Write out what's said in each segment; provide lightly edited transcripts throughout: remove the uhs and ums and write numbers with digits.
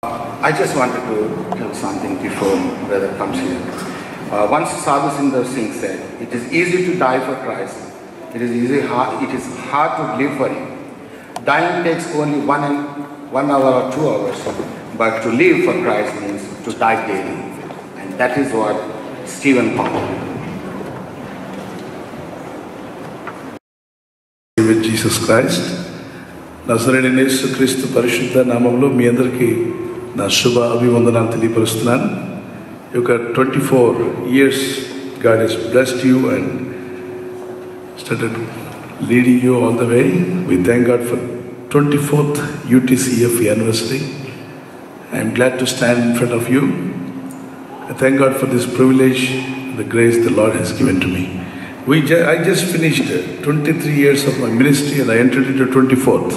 I just wanted to tell something before Brother comes here. Once Sadhu Sundar Singh said, "It is easy to die for Christ. It is hard to live for Him. Dying takes only 1 hour or 2 hours, but to live for Christ means to die daily." And that is what Stephen found. With Jesus Christ, నజరేయుడైన యేసుక్రీస్తు పరిశుద్ధ నామములో మీ అందరికీ నా శుభ అభివందనాలు తెలియపరుస్తున్నాను. ఈ యొక్క 24 years God has blessed you and started leading you all the way. We thank God for 24th UTCF anniversary. I am glad to stand in front of you. I thank God for this privilege, the grace the Lord has given to me. I just finished 23 years of my ministry and I entered into 24th.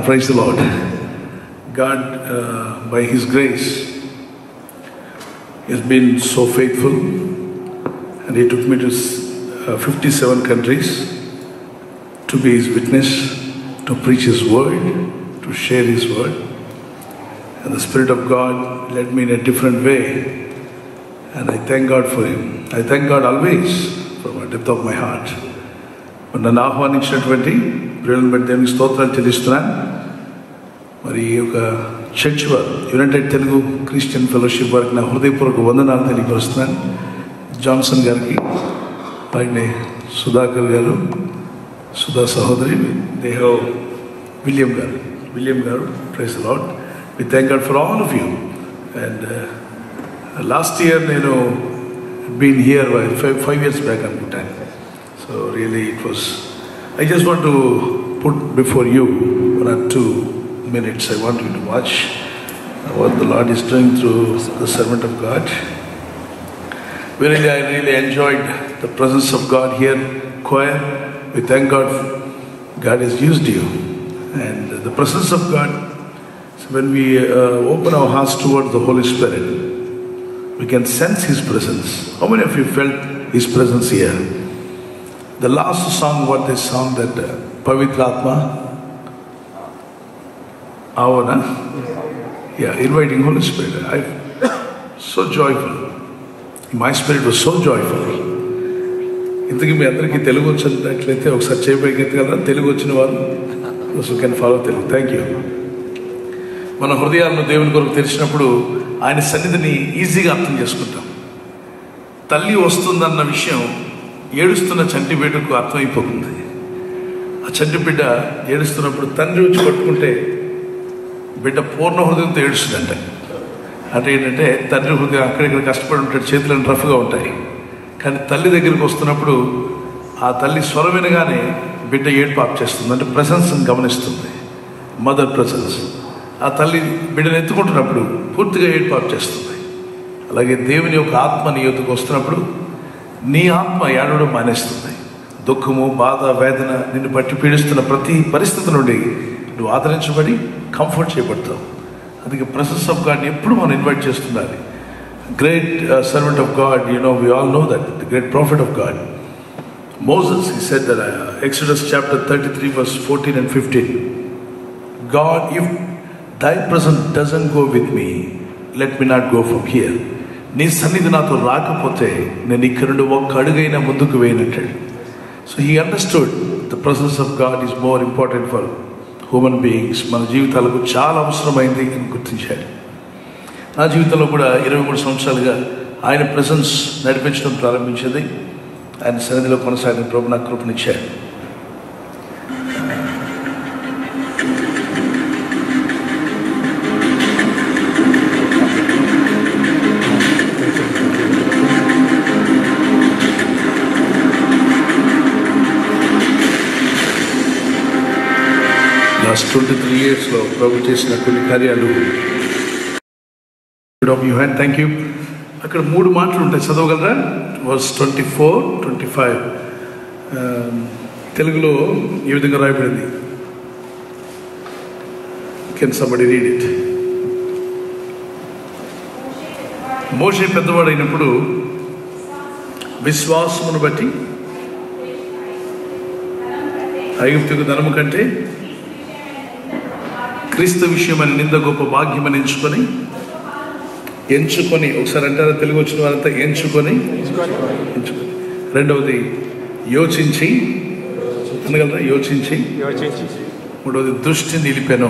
Praise the Lord. God, by His grace, has been so faithful, and He took me to 57 countries to be His witness, to preach His word, to share His word. And the Spirit of God led me in a different way, and I thank God for Him. I thank God always from the depth of my heart. నన్ను ఆహ్వానించినటువంటి ప్రియులను బట్టి దేవునికి స్తోత్రాలు చెల్లిస్తున్నాను. మరి ఈ యొక్క church వారు యునైటెడ్ తెలుగు క్రిస్టియన్ ఫెలోషిప్ వారికి నా హృదయపూర్వక వందనాలు తెలియపరుస్తున్నాను. జాన్సన్ గారికి, అలాగే సుధాకర్ గారు, సుధా సహోదరి, విలియం గారు, praise the Lord. We thank God for all of you. And last year నేను been here 5 years back అనుకుంటాను. So really it was, I just want to put before you 1 or 2 minutes. I want you to watch what the Lord is doing through the servant of God. I really enjoyed the presence of God here. Choir, we thank God has used you. And the presence of God, when we open our hearts towards the Holy Spirit, we can sense His presence. How many of you felt His presence here? The last song, what they sang, that Pavitra Atma, Avana, inviting Holy Spirit. So joyful. My spirit was so joyful. ఇంతకీ మీ అందరికీ తెలుగు వచ్చినట్లయితే ఒకసారి చేయబోయి ఎత్తగలరా? తెలుగు వచ్చిన వారు can follow Telugu. Thank you. మన హృదయాలను దేవుని కొరకు తెరిచినప్పుడు ఆయన సన్నిధిని ఈజీగా అర్థం చేసుకుంటాం. తల్లి వస్తుందన్న విషయం ఏడుస్తున్న చంటి బిడ్డకు అర్థమైపోతుంది. ఆ చంటి బిడ్డ ఏడుస్తున్నప్పుడు తండ్రి వచ్చి పట్టుకుంటే బిడ్డ పూర్ణ హృదయంతో ఏడుస్తుందంట. అంటే ఏంటంటే తండ్రి హృదయం అక్కడిక్కడ కష్టపడి ఉంటాడు, చేతులను రఫ్గా ఉంటాయి. కానీ తల్లి దగ్గరికి వస్తున్నప్పుడు ఆ తల్లి స్వరం వినగానే బిడ్డ ఏడుపు ఆప్ చేస్తుంది. అంటే ప్రెసెన్స్ని గమనిస్తుంది, మదర్ ప్రెసెన్స్. ఆ తల్లి బిడ్డను ఎత్తుకుంటున్నప్పుడు పూర్తిగా ఏర్పాటు చేస్తుంది. అలాగే దేవుని యొక్క ఆత్మ నీ యొద్దకు వస్తున్నప్పుడు నీ ఆత్మ ఏడవడం మానేస్తుంది. దుఃఖము, బాధ, వేదన నిన్ను పట్టి పీడిస్తున్న ప్రతి పరిస్థితి నుండి నువ్వు ఆదరించబడి కంఫర్ట్ చేయబడతావు. అందుకే ప్రెసెన్స్ ఆఫ్ గాడ్ ఎప్పుడు మనం ఇన్వైట్ చేస్తుండాలి. Great servant of God, we all know that, the great prophet of God, Moses, he said that Exodus chapter 33 verse 14 and 15, God, if Thy presence doesn't go with me, let me not go from here. నీ సన్నిధి నాతో రాకపోతే నేను ఇక్కడ నుండి ఒక్క అడుగైనా ముందుకు వేయనంటాడు. So he understood the presence of God is more important for human beings. మన జీవితాలకు చాలా అవసరమైంది అని గుర్తించాడు. నా జీవితంలో కూడా 23 సంవత్సరాలుగా ఆయన ప్రెసెన్స్ నడిపించడం ప్రారంభించింది. ఆయన సన్నిధిలో కొనసాగిన ప్రభు నాకు కృపనిచ్చాడు. లాస్ట్ 23 yearsలో ప్రభు చేసిన కొన్ని కార్యాలు. Thank you. అక్కడ 3 మాటలు ఉంటాయి, చదవగలరా? వర్స్ 24, 25 తెలుగులో ఈ విధంగా రాయబడింది. Can somebody read it? మోషే పెద్దవాడైనప్పుడు విశ్వాసమును బట్టి ఐగుప్తుకు ధనము కంటే క్రీస్తు విషయమని నింద గొప్ప భాగ్యమని ఎంచుకొని ఒకసారి అంటారా తెలుగు వచ్చిన వారంతా ఎంచుకొని. రెండవది యోచించి అనగలరా, యోచించి. మూడవది దృష్టి నిలిపెను.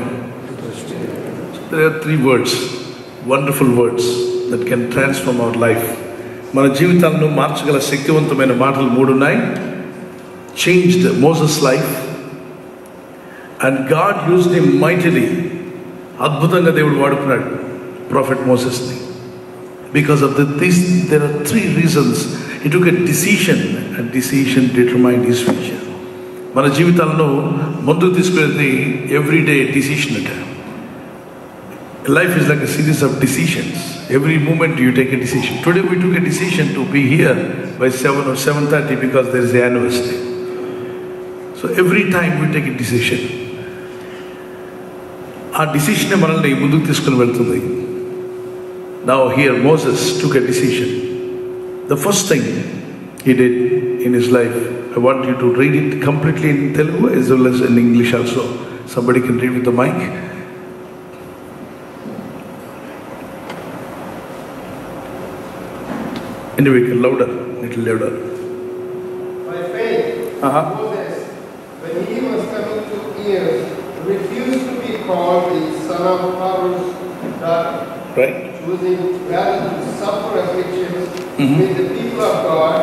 There are 3 words, wonderful words that can transform our life. మన జీవితాలను మార్చగల శక్తివంతమైన మాటలు 3 ఉన్నాయి. Changed Moses' life and God used him mightily. అద్భుతంగా దేవుడు వాడుకున్నాడు Prophet Moses-ని. Because of this, there are 3 reasons. He took a decision and decision determined his future. మన జీవితాలను ముందుకు తీసుకునేది everyday decision అంటే. Life is like a series of decisions. Every moment you take a decision. Today we took a decision to be here by 7 or 7:30 because there is an anniversary. So every time we take a decision. ఆ decision మనల్ని ముందుకు తీసుకుని వెళ్తుంది. Now here Moses took a decision. The first thing he did in his life, I want you to read it completely in Telugu as well as in English also. Somebody can read with the mic. Anyway, louder, little louder. By faith, Moses, when he was coming to years, refused to be called the son of Pharaoh's daughter, Right? choosing rather to suffer afflictions with the people of God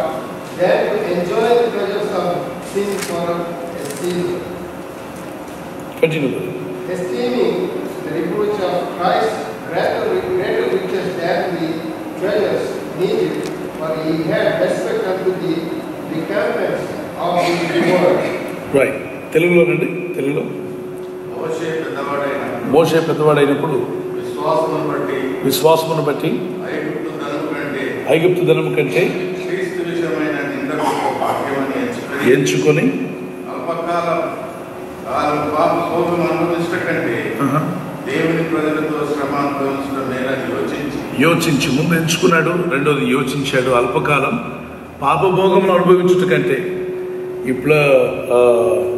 than to enjoy the pleasures of sin for a season. Continue. Esteeming the reproach of Christ rather greater riches than the treasures needed, for he had respect unto the recompense of his reward. Right. తెలుగులో రండి. తెలుగులో. మోషే పెద్దవాడైనప్పుడు విశ్వాసమును బట్టి ఐగుప్తు ధనము కంటే ఎంచుకొని యోచించి ముందు ఎంచుకున్నాడు. రెండోది యోచించాడు. అల్పకాలం పాపభోగం అనుభవించుట కంటే ఇప్పుడు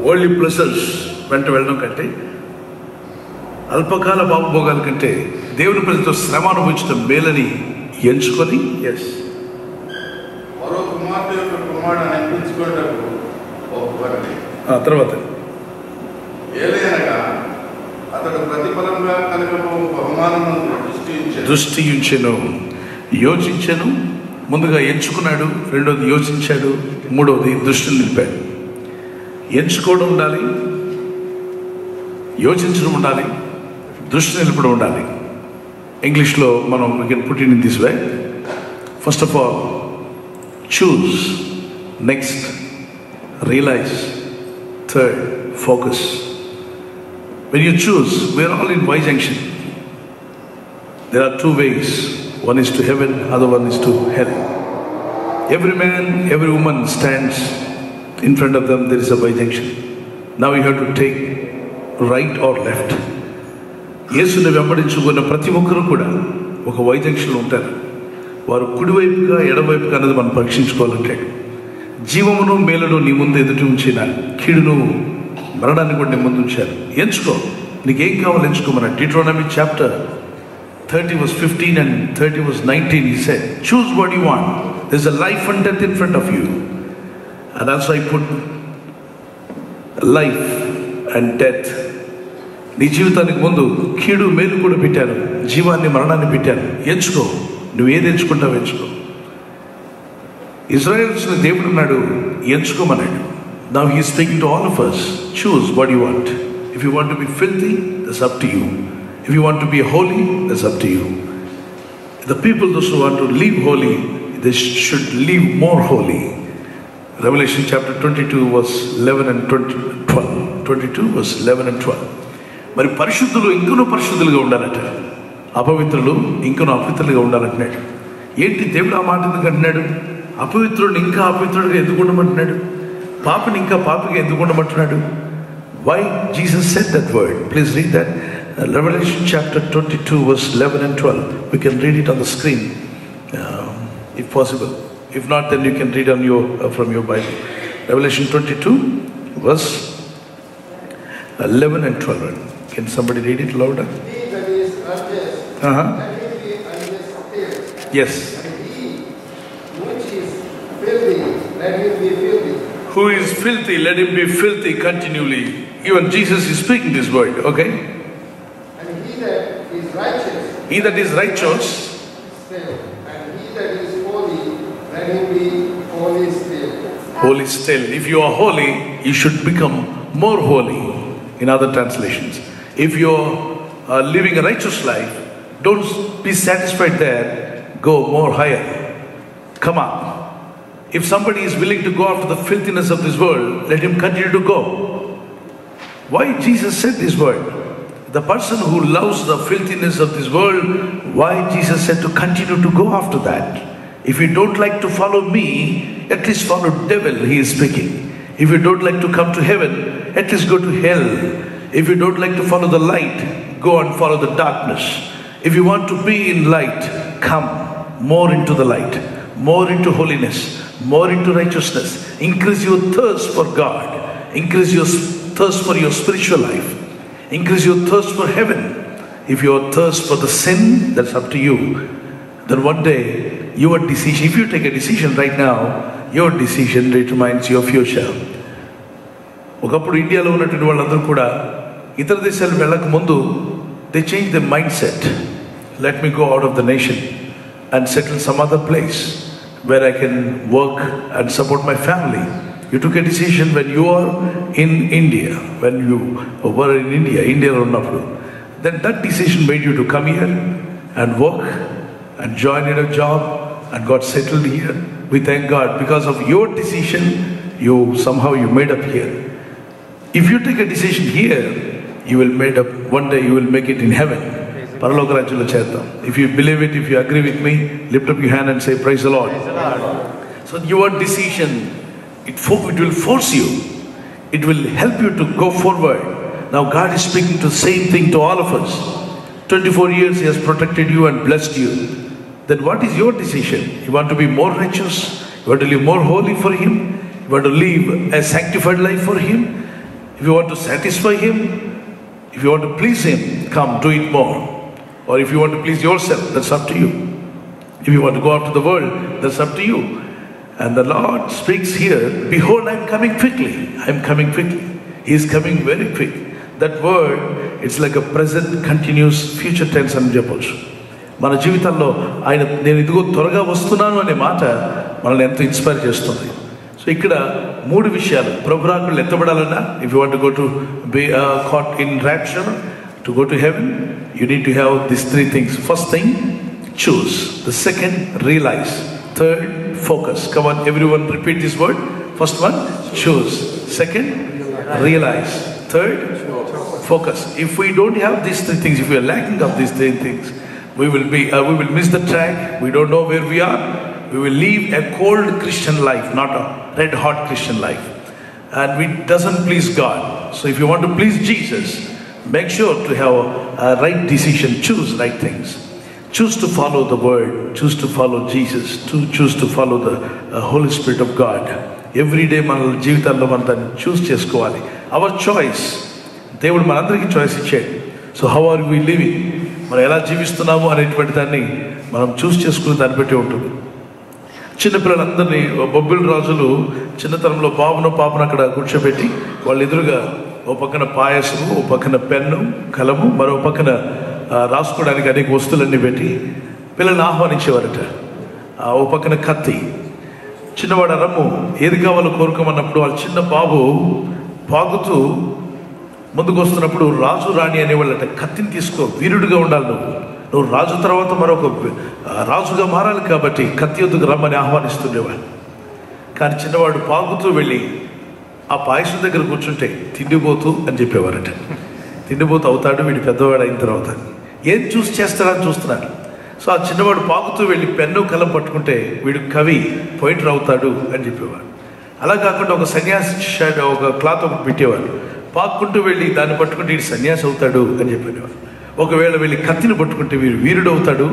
వరల్డ్లీ ప్లెజర్స్ వెంట వెళ్ళడం కంటే అల్పకాల పాపభోగాల కంటే దేవుని ప్రజలతో శ్రమ అనుభవించడం మేలని ఎంచుకొని తర్వాత దృష్టి ఉంచెను. యోచించెను. ముందుగా ఎంచుకున్నాడు. రెండోది యోచించాడు. మూడవది దృష్టిని నిలిపాడు. ఎంచుకోవడం ఉండాలి, యోచించడం ఉండాలి, దృష్టి నిలపడం ఉండాలి. ఇంగ్లీష్లో మనం we can put it in this way. First of all, choose. Next, realize. Third, focus. When you choose, we are all in Y junction. There are 2 ways. One is to heaven, other one is to hell. Every man, every woman stands in front of them. There is a Y junction. Now you have to take right or left. యేసుని వెంబడించుకున్న ప్రతి ఒక్కరూ కూడా ఒక why జంక్షన్లో ఉంటారు. వారు కుడివైపుగా ఎడవైపుగా అన్నది మనం పరీక్షించుకోవాలంటాడు. జీవమును మేలును నీ ముందు ఎదుటి ఉంచిన కీడును మరణాన్ని కూడా నీ ముందు ఉంచారు. ఎంచుకో, నీకేం కావాలో ఎంచుకోమన్నా. Deuteronomy chapter 30 verse 15 and 30 verse 19 he said, choose what you want. There's a life and death in front of you. And also I put life and death. నీ జీవితానికి ముందు కీడు మేలు కూడా పెట్టాను, జీవాన్ని మరణాన్ని పెట్టాను. ఎంచుకో, నువ్వు ఏది ఎంచుకుంటావు ఎంచుకో. ఇజ్రాయెల్స్ని దేవుడు అన్నాడు ఎంచుకోమన్నాడు. Now he is speaking to all of us. Choose what you want. If you want to be filthy, that's up to you. If you want to be holy, that's up to you. The people, those who want to live holy, they should live more holy. Revelation chapter 22 verse 11 and 12. 22 verse 11 and 12. మరి పరిశుద్ధులు ఇంకనూ పరిశుద్ధులుగా ఉండాలట, అపవిత్రులు ఇంకనూ అపవిత్రులుగా ఉండాలంటున్నాడు. ఏంటి దేవుడు ఆ మాట ఎందుకు అంటున్నాడు? అపవిత్రుడిని ఇంకా అపవిత్రుడిగా ఎందుకు ఉండమంటున్నాడు? పాపిని ఇంకా పాపిగా ఎందుకు ఉండమంటున్నాడు? Why Jesus said that word? Please read that. Revelation chapter 22 verse 11 and 12. We can read it on the screen if possible. If not, then you can read on from your Bible. Revelation 22 verse 11 and 12. Can somebody read it louder? He that is unjust, let him be unjust still. Yes. And he which is filthy, let him be filthy. Who is filthy, let him be filthy continually. Even Jesus is speaking this word, okay? And he that is righteous, He that is righteous, still. And he that is holy, let him be holy still. holy still. If you are holy, you should become more holy, in other translations. If you are living a righteous life, don't be satisfied there, go more higher. Come up. If somebody is willing to go after the filthiness of this world, let him continue to go. Why Jesus said this word? The person who loves the filthiness of this world, why Jesus said to continue to go after that? If you don't like to follow me, at least follow devil, he is speaking. If you don't like to come to heaven, at least go to hell. If you don't like to follow the light, go and follow the darkness. If you want to be in light, come more into the light, more into holiness, more into righteousness. Increase your thirst for God. Increase your thirst for your spiritual life. Increase your thirst for heaven. If your thirst for the sin, that's up to you. Then one day, your decision, if you take a decision right now, your decision determines your future. ఒకప్పుడు ఇండియాలో ఉన్నటువంటి వాళ్ళందరూ కూడా ఇతర దేశాలు వెళ్ళక ముందు they changed their mindset. Let me go out of the nation and settle some other place where I can work and support my family. You took a decision when you are in India, when you were in India ఉన్నప్పుడు. Then that decision made you to come here and work and join in a job and got settled here. We thank God because of your decision, you made up here. If you take a decision here, you will made up, one day you will make it in heaven. Paraloka Rajyalo cheddam. If you believe it, if you agree with me, lift up your hand and say, praise the Lord. So your decision, it will force you. It will help you to go forward. Now God is speaking to the same thing to all of us. 24 years He has protected you and blessed you. Then what is your decision? You want to be more righteous? You want to live more holy for Him? You want to live a sanctified life for Him? If you want to satisfy Him, if you want to please Him, come, do it more. Or if you want to please yourself, that's up to you. If you want to go after the world, that's up to you. And the Lord speaks here, behold, I am coming quickly. I am coming quickly. He is coming very quick. That word, it's like a present, continuous, future tense అని చెప్పొచ్చు. మన జీవితాల్లో ఆయన నేను ఇదిగో త్వరగా వస్తున్నాను అనే మాట మనల్ని ఎంతో ఇన్స్పైర్ చేస్తుంది. సో ఇక్కడ మూడు విషయాలు ప్రభురాకులు ఎత్తబడాలన్నా, if you want to go to be caught in rapture, to go to heaven, you need to have these three things. First thing, choose. The second, realize. Third, focus. Come on, everyone repeat this word. First one, choose. Second, realize. Third, focus. If we don't have these three things, if we are lacking of these three things, we will miss the track. We don't know where we are. We will live a cold Christian life, not a red hot Christian life. And it doesn't please God. So if you want to please Jesus, make sure to have a right decision. Choose right things. Choose to follow the word. Choose to follow Jesus. Choose to follow the Holy Spirit of God. Every day మన జీవితాల్లో మనం దాన్ని చూస్ చేసుకోవాలి. Our choice. దేవుడు మనందరికీ choice ఇచ్చాడు. So how are we living, మనం ఎలా జీవిస్తున్నాము అనేటువంటి దాన్ని మనం చూస్ చేసుకునే దాన్ని బట్టి ఉంటుంది. చిన్నపిల్లలందరినీ బొబ్బిలి రాజులు చిన్నతనంలో బాబును పాపను అక్కడ కూర్చోబెట్టి వాళ్ళ ఎదురుగా ఓ పక్కన పాయసము, ఓ పక్కన పెన్ను కలము, మరో పక్కన రాసుకోవడానికి అనేక వస్తువులన్నీ పెట్టి పిల్లల్ని ఆహ్వానించేవారట. ఓ పక్కన కత్తి, చిన్నవాడు రమ్ము ఏది కావాలో కోరుకోమన్నప్పుడు వాళ్ళ చిన్న బాబు పాగుతూ ముందుకు వస్తున్నప్పుడు రాజు రాణి అనేవాళ్ళట, కత్తిని తీసుకో, వీరుడిగా ఉండాలి, నువ్వు రాజు తర్వాత మరొక రాజుగా మారాలి కాబట్టి కత్తి వద్దకు రమ్మని ఆహ్వానిస్తుండేవాడు. కానీ చిన్నవాడు పాగుతూ వెళ్ళి ఆ పాయసం దగ్గర కూర్చుంటే తిండిపోతూ అని చెప్పేవారట. తిండిపోతూ అవుతాడు వీడు పెద్దవాడు అయిన తర్వాత, ఏం చూసి చేస్తాడని చూస్తున్నాడు. సో ఆ చిన్నవాడు పాకుతూ వెళ్ళి పెన్ను కలం పట్టుకుంటే వీడు కవి పోయిటర్ అవుతాడు అని చెప్పేవాడు. అలా కాకుండా ఒక సన్యాసి షర్ట్ ఒక క్లాత్ ఒకటి పెట్టేవాడు, పాక్కుంటూ వెళ్ళి దాన్ని పట్టుకుంటే వీడు సన్యాసి అవుతాడు అని చెప్పేవాడు. ఒకవేళ వెళ్ళి కత్తిని పట్టుకుంటే వీడు వీరుడు అవుతాడు,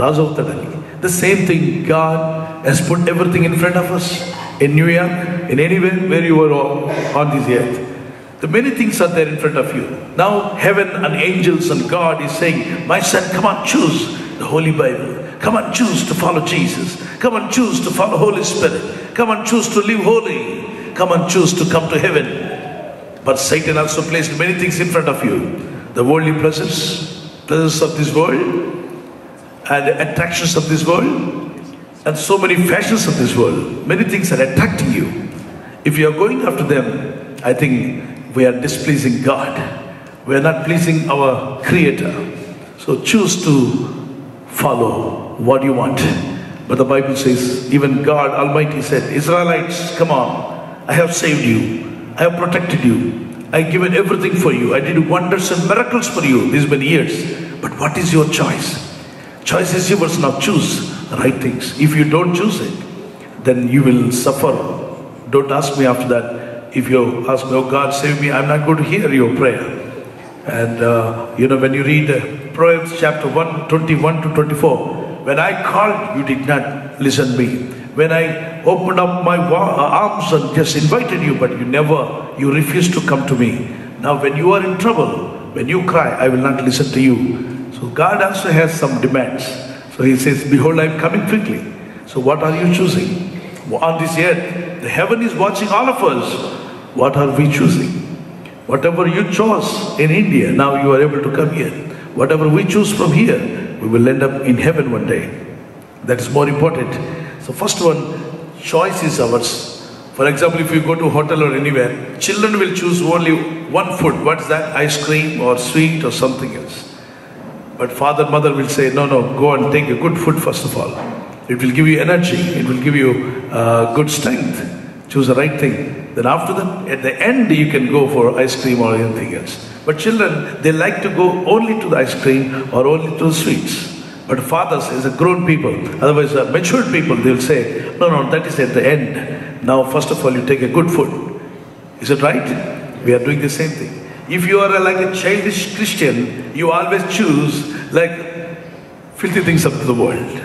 రాజు అవుతాడని. The same thing, God has put everything in front of us. In New York, in anywhere where you are on this earth, The many things are there in front of you. Now heaven and angels and God is saying, my son, come on, choose the Holy Bible. Come on, choose to follow Jesus. Come on, choose to follow Holy Spirit. Come on, choose to live holy. Come on, choose to come to heaven. But Satan also placed many things in front of you. The worldly pleasures of this world, and the attractions of this world, and so many fashions of this world. Many things are attracting you. If you are going after them, I think we are displeasing God. We are not pleasing our Creator. So choose to follow what you want. But the Bible says, even God Almighty said, Israelites, come on, I have saved you. I have protected you. I have given everything for you. I did wonders and miracles for you these many years. But what is your choice? Choice is yours. Now choose the right things. If you don't choose it, then you will suffer. Don't ask me after that. If you ask me, oh God, save me, I'm not going to hear your prayer. And when you read Proverbs chapter 1, 21 to 24, when I called, you did not listen to me. When I opened up my arms and just invited you, but you refused to come to me. Now when you are in trouble, when you cry, I will not listen to you. So God also has some demands. So he says, behold, I am coming quickly. So what are you choosing? On this earth, the heaven is watching all of us. What are we choosing? Whatever you chose in India, now you are able to come here. Whatever we choose from here, we will end up in heaven one day. That is more important. So first one, choice is ours. For example, if you go to a hotel or anywhere, children will choose only one food. What is that? Ice cream or sweet or something else. But father, mother will say, no, go and take a good food first of all. It will give you energy. It will give you good strength. Choose the right thing. Then after that, at the end, you can go for ice cream or anything else. But children, they like to go only to the ice cream or only to the sweets. But fathers, as a grown people, otherwise matured people, they will say, no, that is at the end. Now, first of all, you take a good food. Is it right? We are doing the same thing. If you are like a childish Christian, you always choose like filthy things of the world.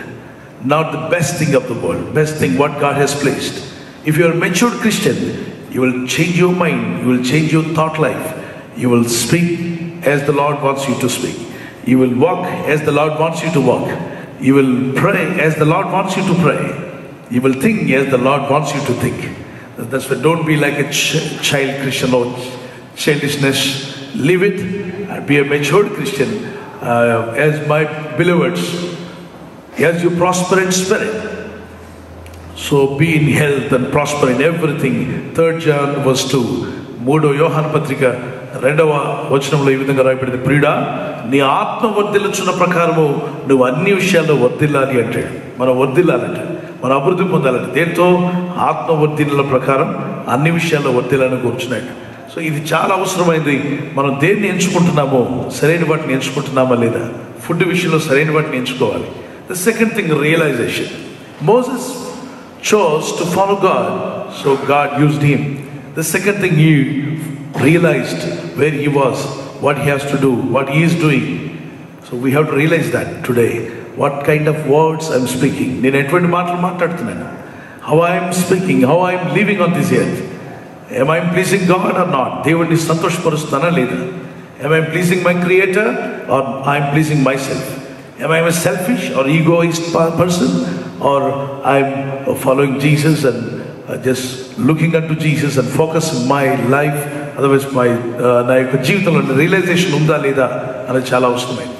Not the best thing of the world, best thing what God has placed. If you are a matured Christian, you will change your mind, you will change your thought life. You will speak as the Lord wants you to speak. You will walk as the Lord wants you to walk. You will pray as the Lord wants you to pray. You will think as the Lord wants you to think. That's why don't be like a child Christian or childishness. Live it and be a matured Christian. As my beloveds, as you prosper in spirit, so be in health and prosper in everything. 3 John verse 2. 3 యోహాను పత్రిక 2వ వచనంలో ఈ విధంగా రాయబడింది, ప్రియుడా నీ ఆత్మ వర్ధిల్లుచున్న ప్రకారము నువ్వు అన్ని విషయాల్లో వర్ధిల్లాలి అంటాడు. మనం వర్ధిల్లాలంటే, మన అభివృద్ధి పొందాలంటే దేంతో? ఆత్మ వర్ధిల్ల ప్రకారం అన్ని విషయాల్లో వర్ధిల్లాలని కూర్చున్నాడు. సో ఇది చాలా అవసరమైంది. మనం దేన్ని ఎంచుకుంటున్నామో, సరైన వాటిని ఎంచుకుంటున్నామా లేదా? ఫుడ్ విషయంలో సరైన వాటిని ఎంచుకోవాలి. The second thing, realization. Moses chose to follow God, so God used him. The second thing, he realized where he was, what he has to do, what he is doing. So we have to realize that today. What kind of words I am speaking. నేను ఎటువంటి మాటలు మాట్లాడుతున్నాను? How I am speaking, how I am living on this earth. Am I pleasing God or not? దేవుడిని సంతోషపరుస్తానా లేదా? Am I pleasing my Creator or I am pleasing myself? Am I a selfish or egoist person, or I am following Jesus and just looking unto Jesus and focusing my life? Otherwise నా యొక్క జీవితంలో realisation ఉందా లేదా అనేది చాలా అవసరమైంది.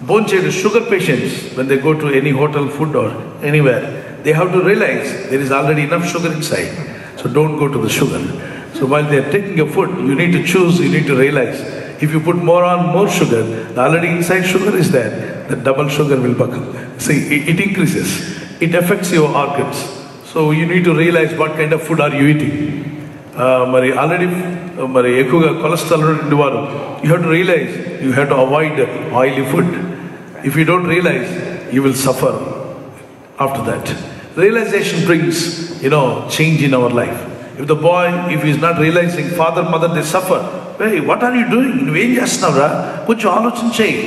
Bone sugar patients, when they go to any hotel food or anywhere, they have to realize there is already enough sugar inside. So don't go to the sugar. So while they are taking your food, you need to choose, you need to realize. If you put more sugar, already inside sugar is there, the double sugar will become. See, it increases. It affects your organs. So you need to realize what kind of food are you eating. Already ఎక్కువగా cholesterol ఉండేవారు, you have to realize, you have to avoid oily food. If you don't realize, you will suffer after that. Realization brings, change in our life. If the boy, if he is not realizing, father, mother, they suffer. Hey, what are you doing? నువ్వేం చేస్తున్నావురా? కొంచెం ఆలోచించేయి.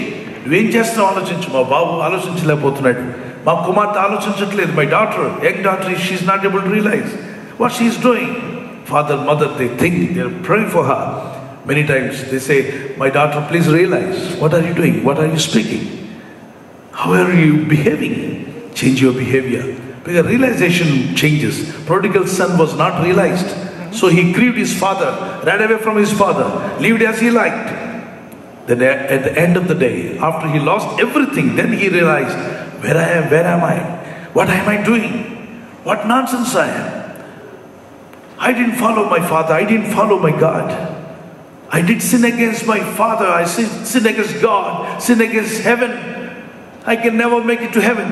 నువ్వేం చేస్తున్నావు ఆలోచించు. మా బాబు ఆలోచించలేకపోతున్నాడు, మా కుమార్తె ఆలోచించట్లేదు. My daughter, young daughter, she is not able to realize what she is doing. father, mother, they think they're praying for her. Many times they say, my daughter, please realize, what are you doing? What are you speaking? How are you behaving? Change your behavior. Because realization changes. Prodigal son was not realized. So he grieved his father, ran away from his father, lived as he liked. Then at the end of the day, after he lost everything, then he realized, where I am, where am I? What am I doing? What nonsense I am. I didn't follow my father, I didn't follow my God. I did sin against my father, I sin against God, sin against heaven. I can never make it to heaven.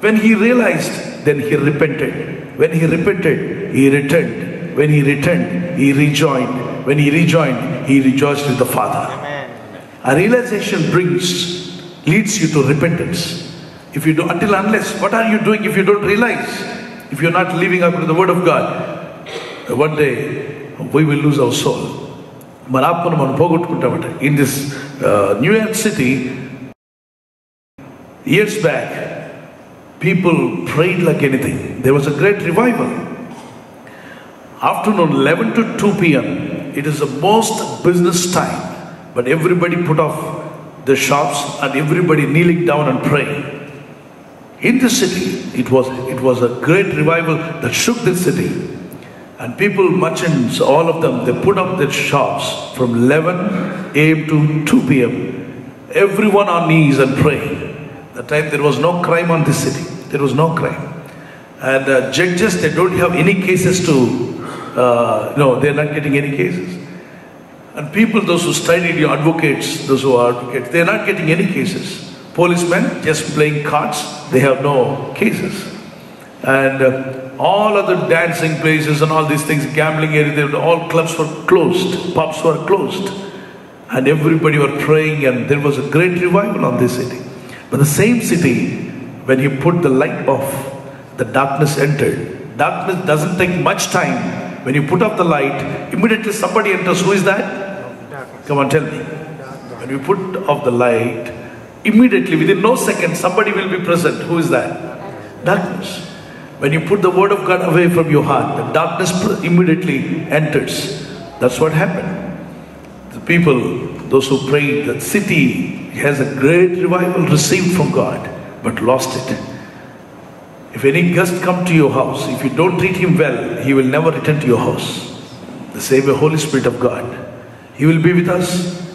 When he realized, then he repented. When he repented, he returned. When he returned, he rejoined. When he rejoined, he rejoiced with the Father. Amen. A realization leads you to repentance. If you do, unless, what are you doing if you don't realize? If you're not living up to the word of God, one day we will lose our soul. In this New York City, years back, people prayed like anything. There was a great revival. Afternoon 11 to 2 p.m. It is the most business time, but everybody put off the shops and everybody kneeling down and praying. In the city, it was a great revival that shook the city. And people, merchants, all of them, they put up their shops from 11 a.m. to 2 p.m. Everyone on knees and praying. That time there was no crime on this city. There was no crime. And judges, they don't have any cases to no, they're not getting any cases. And people, those who studied, advocates, those who are advocates, they're not getting any cases. Policemen just playing cards, they have no cases. And all other dancing places and all these things, gambling area, all clubs were closed, pubs were closed. And everybody were praying, and there was a great revival on this city. But the same city, when he put the light off, the darkness entered. Darkness doesn't take much time. When you put off the light, immediately somebody enters. Who is that? Come on, tell me. When you put off the light, immediately, within no second, somebody will be present. Who is that? Darkness. When you put the word of God away from your heart, the darkness immediately enters. That's what happened. The people, those who prayed, the city has a great revival received from God, but lost it. If any guest come to your house, if you don't treat him well, he will never return to your house. The same way, Holy Spirit of God. He will be with us.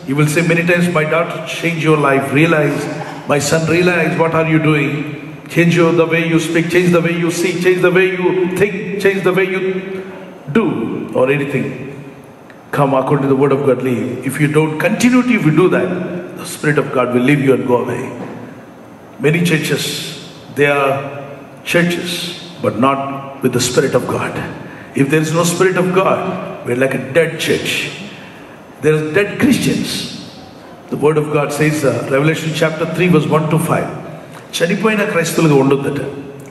He will say many times, my daughter, change your life, realize. My son, realize, what are you doing? Change the way you speak, change the way you see, change the way you think, change the way you do, or anything. Come according to the word of God, leave. If you don't continue to, if you do that, the Spirit of God will leave you and go away. Many churches, they are churches, but not with the Spirit of God. If there is no Spirit of God, we're like a dead church. There are dead Christians. The word of God says, Revelation chapter 3 verse 1 to 5. చనిపోయిన క్రైస్తవులుగా ఉండొద్దట.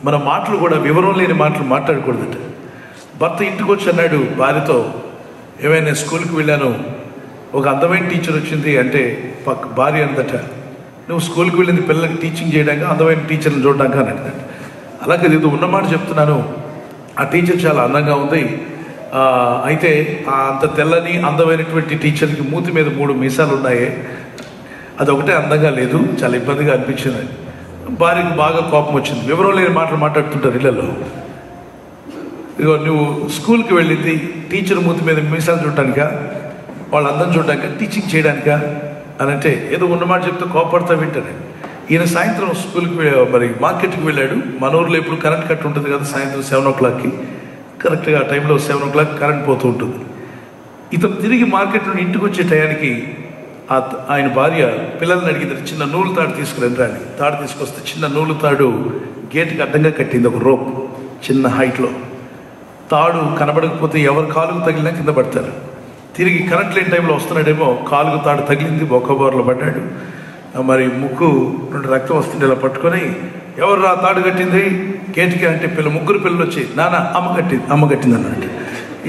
మన మాటలు కూడా వివరం లేని మాటలు మాట్లాడకూడదట. భర్త ఇంటికి వచ్చి అన్నాడు భార్యతో, ఏమైనా స్కూల్కి వెళ్ళాను, ఒక అందమైన టీచర్ వచ్చింది అంటే భార్య అందట, నువ్వు స్కూల్కి వెళ్ళింది పిల్లలకి టీచింగ్ చేయడానికి, అందమైన టీచర్ని చూడడానికి అని అన్నట్టు. అలాగే ఇది ఉన్నమాట చెప్తున్నాను. ఆ టీచర్ చాలా అందంగా ఉంది. అయితే అంత తెల్లని అందమైనటువంటి టీచర్కి మూతి మీద 3 మీసాలు ఉన్నాయి. అదొకటే అందంగా లేదు, చాలా ఇబ్బందిగా అనిపించింది. భార్యకు బాగా కోపం వచ్చింది. వివరం లేని మాటలు మాట్లాడుతుంటారు ఇళ్లలో. ఇగో నువ్వు స్కూల్కి వెళ్ళింది టీచర్ మూతి మీద మీసాలు చూడటానికా, వాళ్ళ అందం చూడటానికా, టీచింగ్ చేయడానికా అని అంటే ఏదో ఉన్నమాట చెప్తే కోపడతా వింటారు. ఈయన సాయంత్రం స్కూల్కి మరి మార్కెట్కి వెళ్ళాడు. మన ఊర్లో ఎప్పుడు కరెంట్ కట్ ఉంటుంది కదా, సాయంత్రం 7 o'clockకి కరెక్ట్గా ఆ టైంలో 7 o'clock కరెంట్ పోతూ ఉంటుంది. ఇతను తిరిగి మార్కెట్ నుండి ఇంటికి వచ్చే టయానికి ఆయన భార్య పిల్లల్ని అడిగింది, చిన్న నూలు తాడు తీసుకురండి అని. తాడు తీసుకొస్తే చిన్న నూలు తాడు గేట్కి అడ్డంగా కట్టింది, ఒక రోప్ చిన్న హైట్లో. తాడు కనబడకపోతే ఎవరు కాలుకు తగిలినా కింద పడతారు. తిరిగి కరెంట్ లేని టైంలో వస్తున్నాడేమో, కాలుకు తాడు తగిలింది, బొక్కబోరలో పడ్డాడు. మరి ముక్కు నుండి రక్తం వస్తుంటే ఇలా పట్టుకొని, ఎవరు రా తాడు కట్టింది గేట్కి అంటే ముగ్గురు పిల్లలు వచ్చి, నాన్న అమ్మ కట్టింది అన్నట్టు.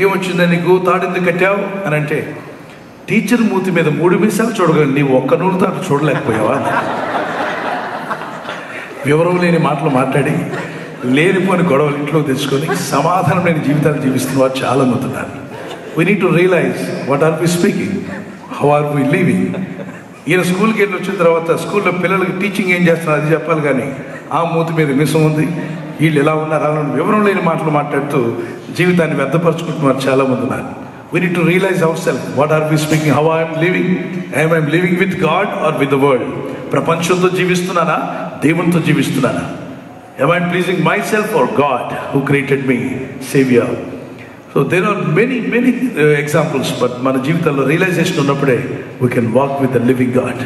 ఏమొచ్చిందని నీకు, తాడు ఎందుకు కట్టావు అని అంటే, టీచర్ మూతి మీద 3 మీసాలు చూడగలను, నీవు ఒక్క నూనె తాడు చూడలేకపోయావా. వివరం లేని మాటలు మాట్లాడి లేనిపోని గొడవలు ఇంట్లో తెచ్చుకొని సమాధానం లేని జీవితాన్ని జీవిస్తున్న వారు చాలా మంది ఉన్నారు. We need to realize what are we speaking, how are we living. ఈయన స్కూల్కి వెళ్ళి వచ్చిన తర్వాత స్కూల్లో పిల్లలకి టీచింగ్ ఏం చేస్తున్నారు అది చెప్పాలి, కానీ ఆ మూతి మీద మిసం ఉంది, వీళ్ళు ఎలా ఉన్నారు అలా వివరం లేని మాటలు మాట్లాడుతూ జీవితాన్ని వ్యర్థపరుచుకుంటున్నారు చాలా మంది ఉన్నారు. We need to realize ourselves, what are we speaking, how I am living, am I living with God or with the world. ప్రపంచంతో జీవిస్తున్నానా, దేవునితో జీవిస్తున్నానా? Am I pleasing myself or God who created me, Savior? So there are many examples, but మన జీవితంలో realisation ఉన్నప్పుడే we can walk with the living God.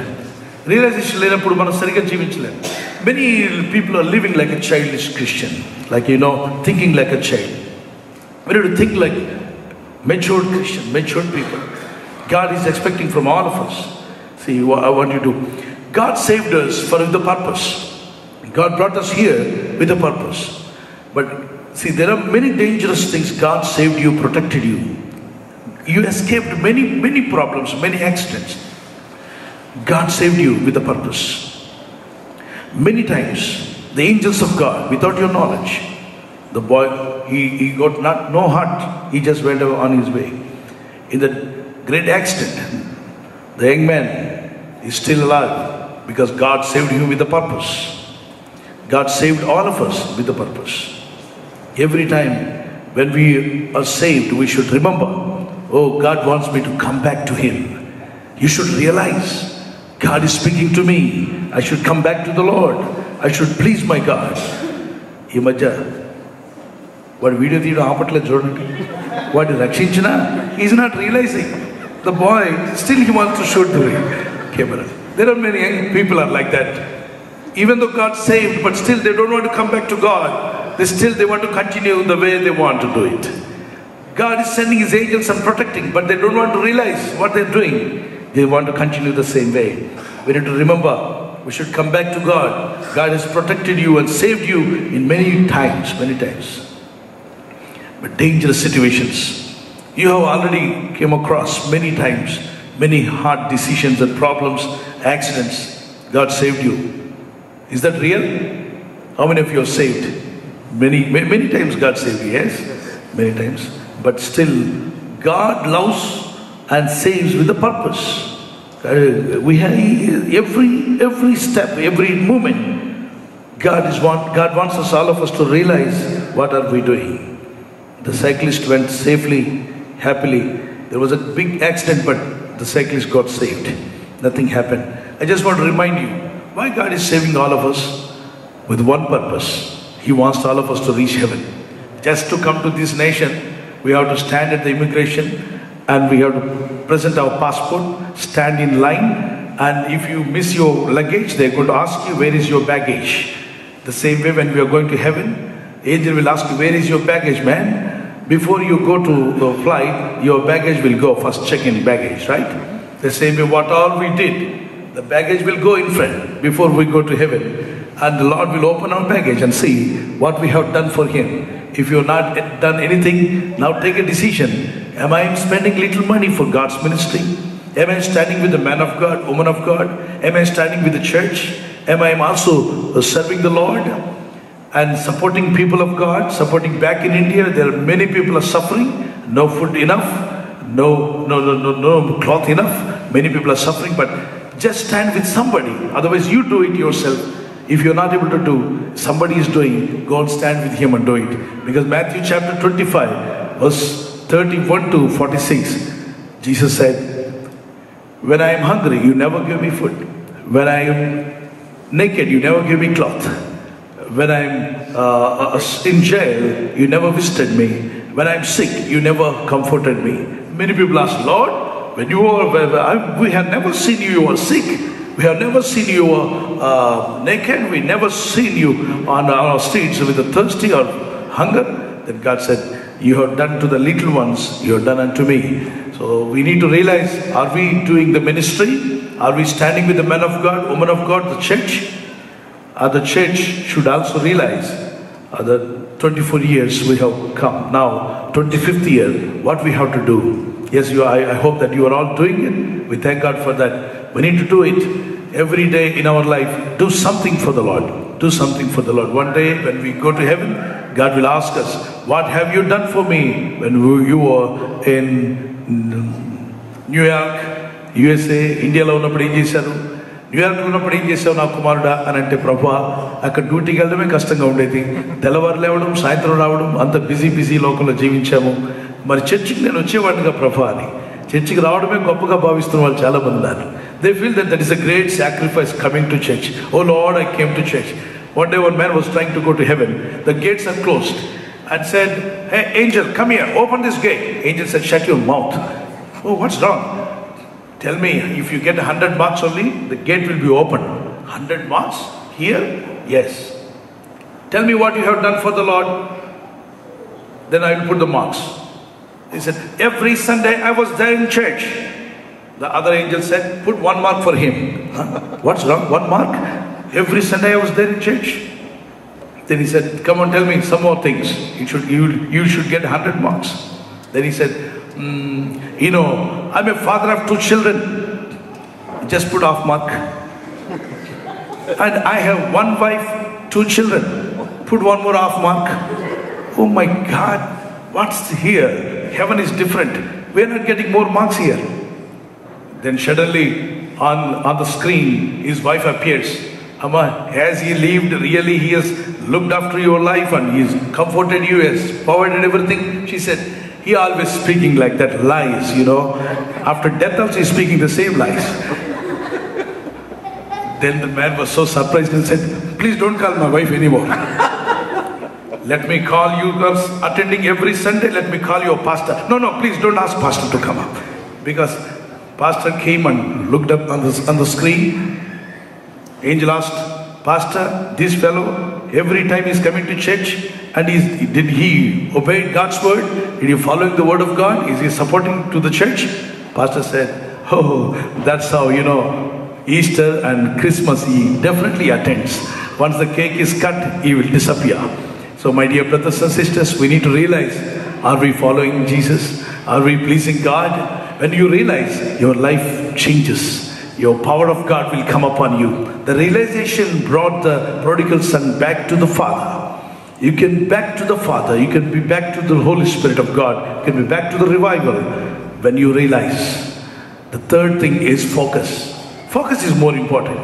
Realisation లేనప్పుడు మనం సరిగ్గా జీవించలేము. Many people are living like a childish Christian, like thinking like a child. We need to think like matured Christian, matured people. God is expecting from all of us. See, I want you to. God saved us for the purpose. God brought us here with a purpose. But see, there are many dangerous things. God saved you, protected you. You escaped many problems, many accidents. God saved you with a purpose. Many times, the angels of God, without your knowledge, the boy, he got no hurt. He just went on his way. In that great accident, the young man is still alive because God saved him with a purpose. God saved all of us with a purpose. Every time when we are saved, we should remember, oh, God wants me to come back to Him. You should realize, God is speaking to me. I should come back to the Lord. I should please my God. ఈ మధ్య వాడు video తీయడం ఆపట్లేదు చూడండి. వాడిని రక్షించినా is not realising. The boy still he wants to shoot the camera. There are many young people are like that. Even though God saved, but still they don't want to come back to God. They want to continue the way they want to do it. God is sending His angels and protecting, but they don't want to realize what they're doing. They want to continue the same way. We need to remember, we should come back to God. God has protected you and saved you in many times. But dangerous situations, you have already came across many times, many hard decisions and problems, accidents. God saved you. Is that real? How many of you are saved? Many times God saved you, yes? Many times. But still, God loves and saves with a purpose. We have every step, every moment, God wants us, all of us, to realize what are we doing. The cyclist went safely, happily. There was a big accident, but the cyclist got saved. Nothing happened. I just want to remind you, why God is saving all of us with one purpose. He wants all of us to reach heaven. Just to come to this nation, we have to stand at the immigration and we have to present our passport, stand in line, and if you miss your luggage, they're going to ask you, where is your baggage? The same way when we are going to heaven, angel will ask you, where is your baggage, man? Before you go to the flight, your baggage will go, first check in baggage, right? The same way what all we did, the baggage will go in front before we go to heaven. And the Lord will open our baggage and see what we have done for Him. If you have not done anything, now take a decision. Am I spending little money for God's ministry? Am I standing with the man of God, woman of God? Am I standing with the church? Am I also serving the Lord and supporting people of God, supporting back in India? There are many people are suffering, no food enough, no cloth enough. Many people are suffering, but just stand with somebody. Otherwise, you do it yourself. If you're not able to do, somebody is doing, go and stand with him and do it. Because Matthew chapter 25, verse 31 to 46, Jesus said, when I am hungry, you never give me food. When I am naked, you never give me cloth. When I am in jail, you never visited me. When I am sick, you never comforted me. Many people ask, Lord, when you are, we have never seen you are sick. We have never seen you naked. We never seen you on our streets with a thirsty or hunger. Then God said, you have done to the little ones, you have done unto me. So we need to realize, are we doing the ministry? Are we standing with the men of God, women of God, the church? The church should also realize the 24 years we have come. Now, 25th year, what we have to do. Yes, I hope that you are all doing it. We thank God for that. We need to do it. every day in our life, do something for the Lord. Do something for the Lord. One day when we go to heaven, God will ask us, what have you done for me when you were in New York, USA, India lo unnappudu em chesaru? New York lo unnappudu em chesavu na kumaruda అని అంటే ప్రభువా అక్కడ డ్యూటీకి వెళ్ళడమే కష్టంగా ఉండేది. తెల్లవారు లేవడం, సాయంత్రం రావడం, అంత బిజీ లోకంలో జీవించాము. మరి చర్చికి నేను వచ్చేవాడిగా ప్రభువా అని. చర్చికి రావడమే గొప్పగా భావిస్తున్న వాళ్ళు చాలా మంది ఉన్నారు. They feel that is a great sacrifice coming to church. Oh Lord, I came to church. One day one man was trying to go to heaven. The gates are closed and said, hey angel, come here, open this gate. Angel said, shut your mouth. Oh, what's wrong? Tell me, if you get 100 marks only, the gate will be open. 100 marks? Here? Yes. Tell me what you have done for the Lord. Then I will put the marks. He said, every Sunday I was there in church. The other angel said, put 1 mark for him. Huh? What's wrong? 1 mark? Every Sunday I was there in church. Then he said, come on, tell me some more things. You should get 100 marks. Then he said, you know, I'm a father of 2 children. Just put half mark. And I have 1 wife, 2 children. Put 1 more half mark. Oh my God, what's here? Heaven is different. We're not getting more marks here. Then suddenly on the screen, his wife appears. Amma, has he lived really? He has looked after your life and he has comforted you, has provided everything. She said, he always speaking like that, lies, you know. After death also he's speaking the same lies. Then the man was so surprised and said, please don't call my wife anymore. Let me call you girls attending every Sunday. Let me call you a pastor. No, please don't ask pastor to come up. Because pastor came and looked up on the screen. Angel asked, pastor, this fellow, every time he's coming to church, and did he obey God's word? Did he follow the word of God? Is he supporting to the church? Pastor said, oh, that's how, you know, Easter and Christmas he definitely attends. Once the cake is cut, he will disappear. So my dear brothers and sisters, we need to realize, are we following Jesus? Are we pleasing God? When you realize, your life changes. Your power of God will come upon you. The realization brought the prodigal son back to the Father. You can back to the Father. You can be back to the Holy Spirit of God. You can be back to the revival when you realize. The third thing is focus. Focus is more important.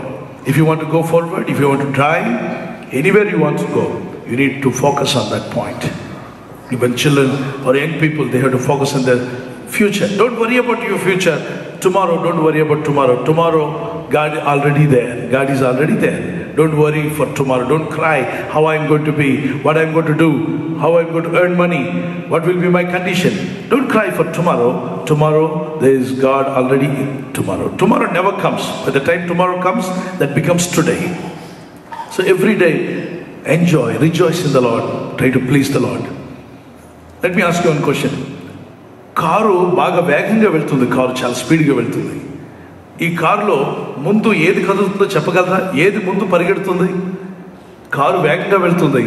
If you want to go forward, if you want to drive, anywhere you want to go, you need to focus on that point. Even children or young people, they have to focus on their future. Don't worry about your future. Tomorrow, don't worry about tomorrow. Tomorrow, God is already there. God is already there. Don't worry for tomorrow. Don't cry how I'm going to be, what I'm going to do, how I'm going to earn money, what will be my condition. Don't cry for tomorrow. Tomorrow, there is God already in tomorrow. Tomorrow never comes. By the time tomorrow comes, that becomes today. So every day, enjoy, rejoice in the Lord. Try to please the Lord. Let me ask you one question. Car బాగా వేగంగా వెళ్తుంది, car చాలా స్పీడ్గా వెళ్తుంది. ఈ కారులో ముందు ఏది కదులుతుందో చెప్పగలరా? ఏది ముందు పరిగెడుతుంది? కారు వేగంగా వెళ్తుంది.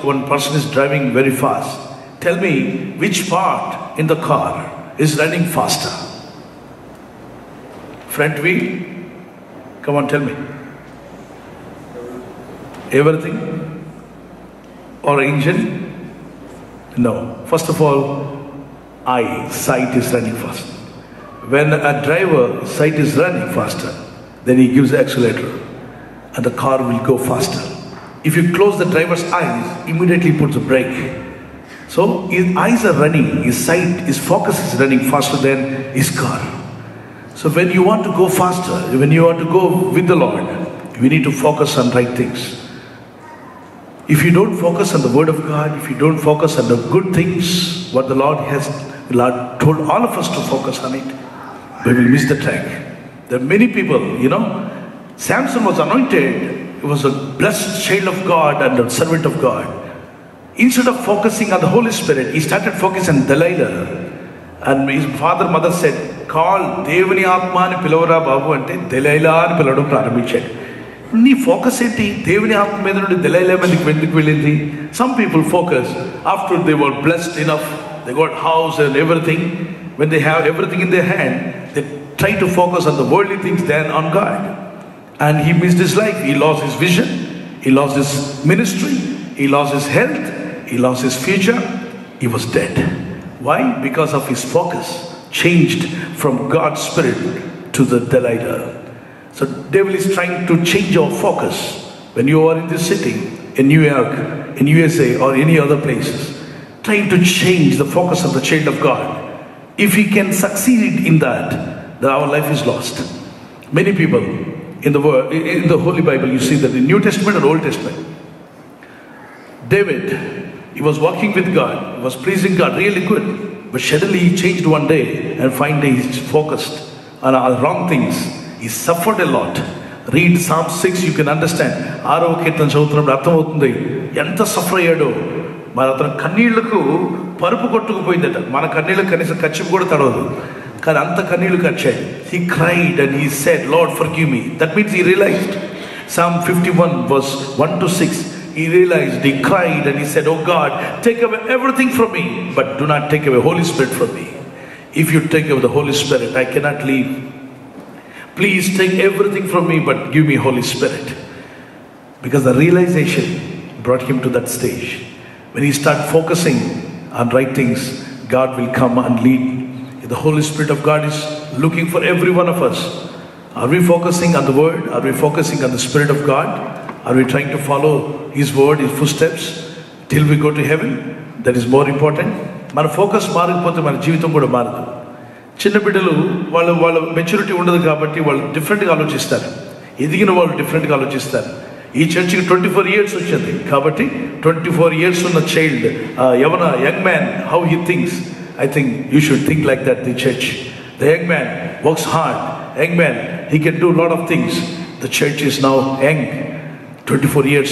One person is driving very fast. Tell me which part in the car is running faster? Front wheel? Come on, tell me. Everything? Or engine? No. First of all, sight is running fast. When a driver sight is running faster, then he gives the accelerator and the car will go faster. If you close the driver's eyes, immediately puts a brake. So his eyes are running, his sight, his focus is running faster than his car. So when you want to go faster, when you want to go with the Lord, we need to focus on right things. If you don't focus on the word of God, if you don't focus on the good things, what the Lord told all of us to focus on it, we will miss the track. There are many people, you know, Samson was anointed, he was a blessed child of God and a servant of God. Instead of focusing on the Holy Spirit, he started focusing on Delilah. And his father, mother said, call Devani Atma ani pilavara babu ante Delilah ani pilavadam ప్రారంభించాడు. నీ focus ఏంటి? దేవుని ఆత్మ మీద నుండి దెలైలా మీదకి ఎందుకు వెళ్ళింది? Some people focus after they were blessed enough, they got house and everything. When they have everything in their hand, they try to focus on the worldly things than on God. And he missed his life. He lost his vision. He lost his ministry. He lost his health. He lost his future. He was dead. Why? Because of his focus changed from God's spirit to the Delilah. So devil is trying to change our focus. When you are in this city, in New York, in USA or any other places, trying to change the focus of the child of God. If he can succeed in that, then our life is lost. Many people in the world, in the Holy Bible, you see that in New Testament and Old Testament, David, he was walking with God, he was pleasing God, really good. But suddenly he changed one day and finally he's focused on wrong things. He suffered a lot. Read Psalm 6, you can understand. ఆరవ కీర్తన చదువుతున్నప్పుడు అర్థమవుతుంది ఎంత suffer అయ్యాడో. మరి అతను కన్నీళ్లకు పరుపు కొట్టుకుపోయిందట. మన కన్నీళ్ళకు కనీసం కచ్చిపు కూడా తడవదు, కానీ అంత కన్నీళ్లు కచ్చాయి. He cried and he said, Lord, forgive me. That means he realized. Psalm 51 verse 1 to 6. He realized, he cried and he said, oh God, take away everything from me, but do not take away Holy Spirit from me. If you take away the Holy Spirit, I cannot live. Please take everything from me, but give me Holy Spirit. Because the realization brought him to that stage. When he started focusing on right things, God will come and lead. The Holy Spirit of God is looking for every one of us. Are we focusing on the Word? Are we focusing on the Spirit of God? Are we trying to follow His word, His footsteps till we go to heaven? That is more important. మన focus మారకపోతే మన జీవితం కూడా మారదు. చిన్న బిడ్డలు వాళ్ళ maturity ఉండదు కాబట్టి వాళ్ళు డిఫరెంట్గా ఆలోచిస్తారు. ఎదిగిన వాళ్ళు డిఫరెంట్గా ఆలోచిస్తారు. ఈ చర్చికి 24 years వచ్చింది కాబట్టి 24 years ఉన్న child, young man, how he thinks, I think you should think like that. The church, the young man works hard. Young man, he can do lot of things. The church is now young. 24 years.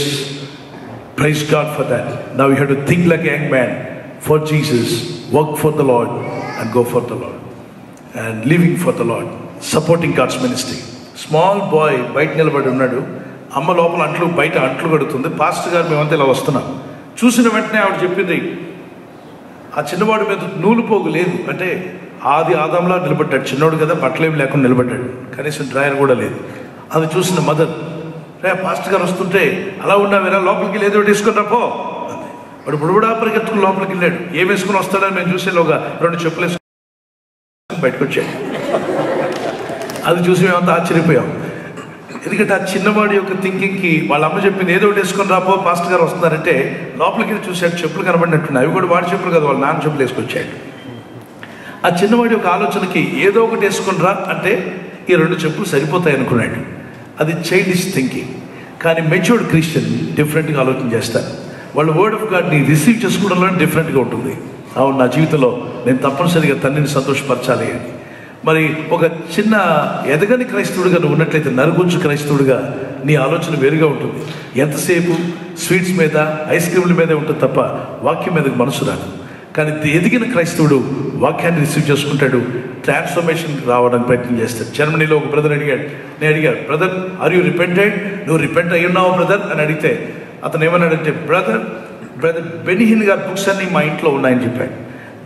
Praise God for that. Now you have to think like a young man for Jesus, work for the Lord and go for the Lord. And living for the Lord, supporting God's ministry. Small boy బయట నిలబడి ఉన్నాడు. అమ్మ లోపల అంట్లు, బయట అంట్లు కడుతుంది. Pastor గారు మేమంతా ఇలా వస్తున్నాం. చూసిన వెంటనే ఆవిడ చెప్పింది, ఆ చిన్నవాడి మీద నూలు పోగు లేదు. అంటే ఆది ఆదంలా నిలబడ్డాడు. చిన్నవాడు కదా, బట్టలేమి లేకుండా నిలబడ్డాడు. కనీసం డ్రాయర్ కూడా లేదు. అది చూసిన మదర్, పాస్టర్ గారు వస్తుంటే అలా ఉన్నావేరా, లోపలికి లేదో వేసుకుని రాపో అంది. వాడు బుడబుడా పరిగెత్తుకుని లోపలికి వెళ్ళాడు. ఏం వేసుకుని వస్తాడని మేము చూసేలోగా 2 చెప్పులు వేసుకుని బయటకు వచ్చాడు. అది చూసి మేమంతా ఆశ్చర్యపోయాం. ఎందుకంటే ఆ చిన్నవాడి యొక్క థింకింగ్కి వాళ్ళ అమ్మ చెప్పింది ఏదో ఒకటి వేసుకొని రాపో, పాస్టర్ గారు వస్తున్నారంటే లోపలికి వెళ్ళి చూశాడు. చెప్పులు కనబడినట్టున్నాయి. అవి కూడా వాడి చెప్పులు కదా, వాళ్ళ నాన్న చెప్పులు వేసుకొచ్చాడు. ఆ చిన్నవాడి యొక్క ఆలోచనకి ఏదో ఒకటి వేసుకొని రా అంటే ఈ 2 చెప్పులు సరిపోతాయి అనుకున్నాడు. అది చైల్డిష్ థింకింగ్. కానీ మెచ్యూర్డ్ క్రిస్టియన్ డిఫరెంట్గా ఆలోచన చేస్తారు. వాళ్ళు వర్డ్ ఆఫ్ గాడ్ని రిసీవ్ చేసుకోవడంలో డిఫరెంట్గా ఉంటుంది. అవును, నా జీవితంలో నేను తప్పనిసరిగా తండ్రిని సంతోషపరచాలి అని. మరి ఒక చిన్న ఎదగని క్రైస్తవుడిగా నువ్వు ఉన్నట్లయితే, నరుగుంచు క్రైస్తవుడిగా నీ ఆలోచన వేరుగా ఉంటుంది. ఎంతసేపు స్వీట్స్ మీద, ఐస్ క్రీముల మీదే ఉంటుంది తప్ప వాక్యం మీదకి మనసు రాదు. కానీ ఎదిగిన క్రైస్తవుడు వాక్యాన్ని రిసీవ్ చేసుకుంటాడు, ట్రాన్స్ఫర్మేషన్ రావడానికి ప్రయత్నం చేస్తాడు. జర్మనీలో ఒక బ్రదర్ అడిగాడు, నేను అడిగాడు, బ్రదర్ ఆర్ యూ రిపెంటెడ్? నువ్వు రిపెంట్ అయ్యి ఉన్నావు బ్రదర్ అని అడిగితే అతను ఏమన్నాడంటే, బ్రదర్ బెనిహిన్ గారి బుక్స్ అన్నీ మా ఇంట్లో ఉన్నాయని చెప్పాడు.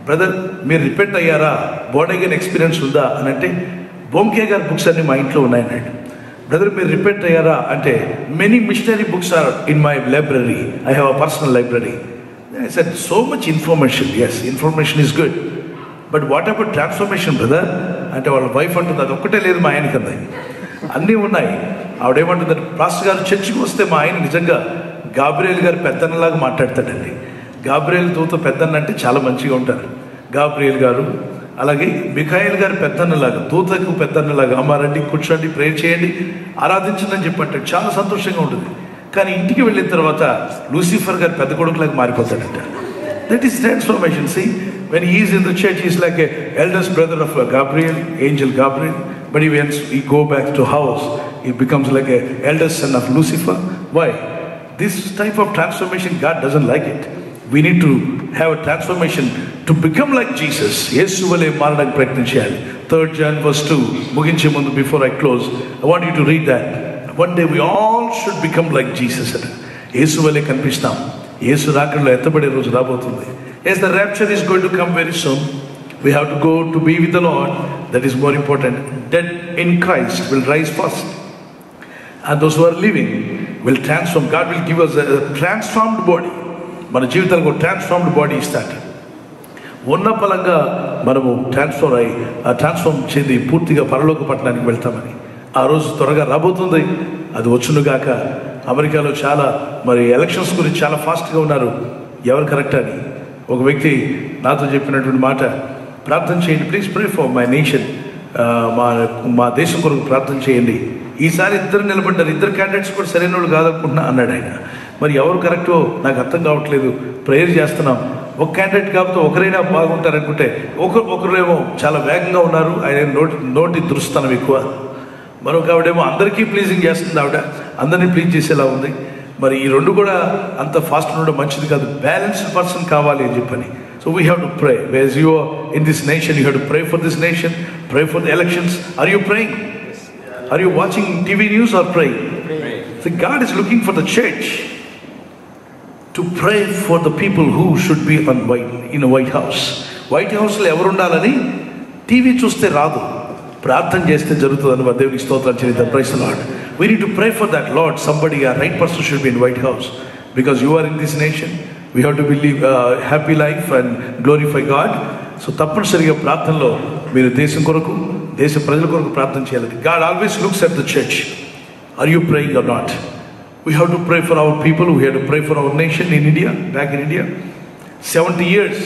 బ్రదర్ మీరు రిపెంట్ అయ్యారా, బోర్న్ అగైన్ ఎక్స్పీరియన్స్ ఉందా అని అంటే, బొంకే గారి బుక్స్ అన్నీ మా ఇంట్లో ఉన్నాయన్నాడు. బ్రదర్ మీరు రిపెంట్ అయ్యారా అంటే, many missionary books are in my library, I have a personal library. I said, so much information. Yes, information is good. But what about transformation, brother? అంటే వాళ్ళ వైఫ్ అంటుంది, అది ఒక్కటే లేదు మా ఆయనకి అంది. అన్నీ ఉన్నాయి. ఆవిడేమంటుంది, పాస్టర్ గారు చర్చికి వస్తే మా ఆయన నిజంగా గాబ్రియల్ గారు పెద్దన్నలాగా మాట్లాడతాడండి. గాబ్రియల్ దూత పెద్దన్న అంటే చాలా మంచిగా ఉంటారు. గాబ్రియల్ గారు, అలాగే మిఖాయిల్ గారు పెద్దన్నలాగా, దూతకు పెద్దన్నలాగా, అమ్మ రండి, కూర్చోండి, ప్రేయర్ చేయండి, ఆరాధించండి అని చెప్పంటాడు. చాలా సంతోషంగా ఉంటుంది. కానీ ఇంటికి వెళ్ళిన తర్వాత లూసిఫర్ గారు పెద్ద కొడుకులాగా మారిపోతాడంట. That is transformation. See, when he is in the church is like a eldest brother of Gabriel, angel Gabriel. But he go back to house, he becomes like a eldest son of Lucifer. Why? This type of transformation, God doesn't like it. We need to have a transformation to become like Jesus. యేసు వలె మారడానికి ప్రయత్నం చేయాలి. 3 John verse 2 ముగించే ముందు, before I close, I want you to read that. One day we all should become like Jesus. యేసు వలె కనిపిస్తాం. యేసు రాకడలో ఎత్తబడే రోజు రాబోతుంది. Yes, the rapture is going to come very soon. We have to go to be with the Lord. That is more important. Dead in Christ will rise first. and those who are living will transform. God will give us a transformed body. మన జీవితాలకు transformed body ఇస్తాడు. ఉన్న పలంగా మనము transform చెంది పూర్తిగా పరలోక పట్టణానికి వెళ్తామని. ఆ రోజు త్వరగా రాబోతుంది. అది వచ్చునుగాక. అమెరికాలో చాలా ఎలక్షన్స్ గురించి చాలా ఫాస్ట్గా ఉన్నారు, ఎవరు కరెక్ట్ అని. ఒక వ్యక్తి నాతో చెప్పినటువంటి మాట, ప్రార్థన చేయండి, please pray for my nation, మా దేశం కొరకు ప్రార్థన చేయండి. ఈసారి ఇద్దరు నిలబడ్డారు, ఇద్దరు క్యాండిడేట్స్ కూడా సరైన వాళ్ళు కాదనుకుంటున్నా అన్నాడు ఆయన. మరి ఎవరు కరెక్టో నాకు అర్థం కావట్లేదు, ప్రేయర్ చేస్తున్నాం. ఒక క్యాండిడేట్ కాకపోతే ఒకరైనా బాగుంటారనుకుంటే ఒకరేమో చాలా వేగంగా ఉన్నారు, ఆయన నోటి దురుస్తనం ఎక్కువ. మరొక ఆవిడేమో అందరికీ ప్లీజింగ్ చేస్తుంది, ఆవిడ అందరినీ ప్లీజ్ చేసేలా ఉంది. మరి ఈ రెండు కూడా అంత ఫాస్ట్ ఉండడం మంచిది కాదు, బ్యాలెన్స్డ్ పర్సన్ కావాలి అని చెప్పని. So we have to pray. Whereas you are in this nation, you have to pray for this nation, pray for the elections. Are you praying? Are you watching TV news or praying? So God is looking for the church to pray for the people who should be in a White House. White House లో ఎవరు ఉండాలని TV చూస్తే రాదు, ప్రార్థన చేస్తే జరుగుతుందని మా దేవునికి స్తోత్రాలు చెల్లిద్దాం. Praise the Lord. We need to pray for that. Lord, somebody, a right person should be in White House because you are in this nation. We have to live a happy life and glorify God. So తప్పనిసరిగా ప్రార్థనలో మీరు దేశం కొరకు, దేశ ప్రజల కొరకు ప్రార్థన చేయాలి. God always looks at the church. Are you praying or not? We have to pray for our people. We have to pray for our nation in India, back in India. 70 years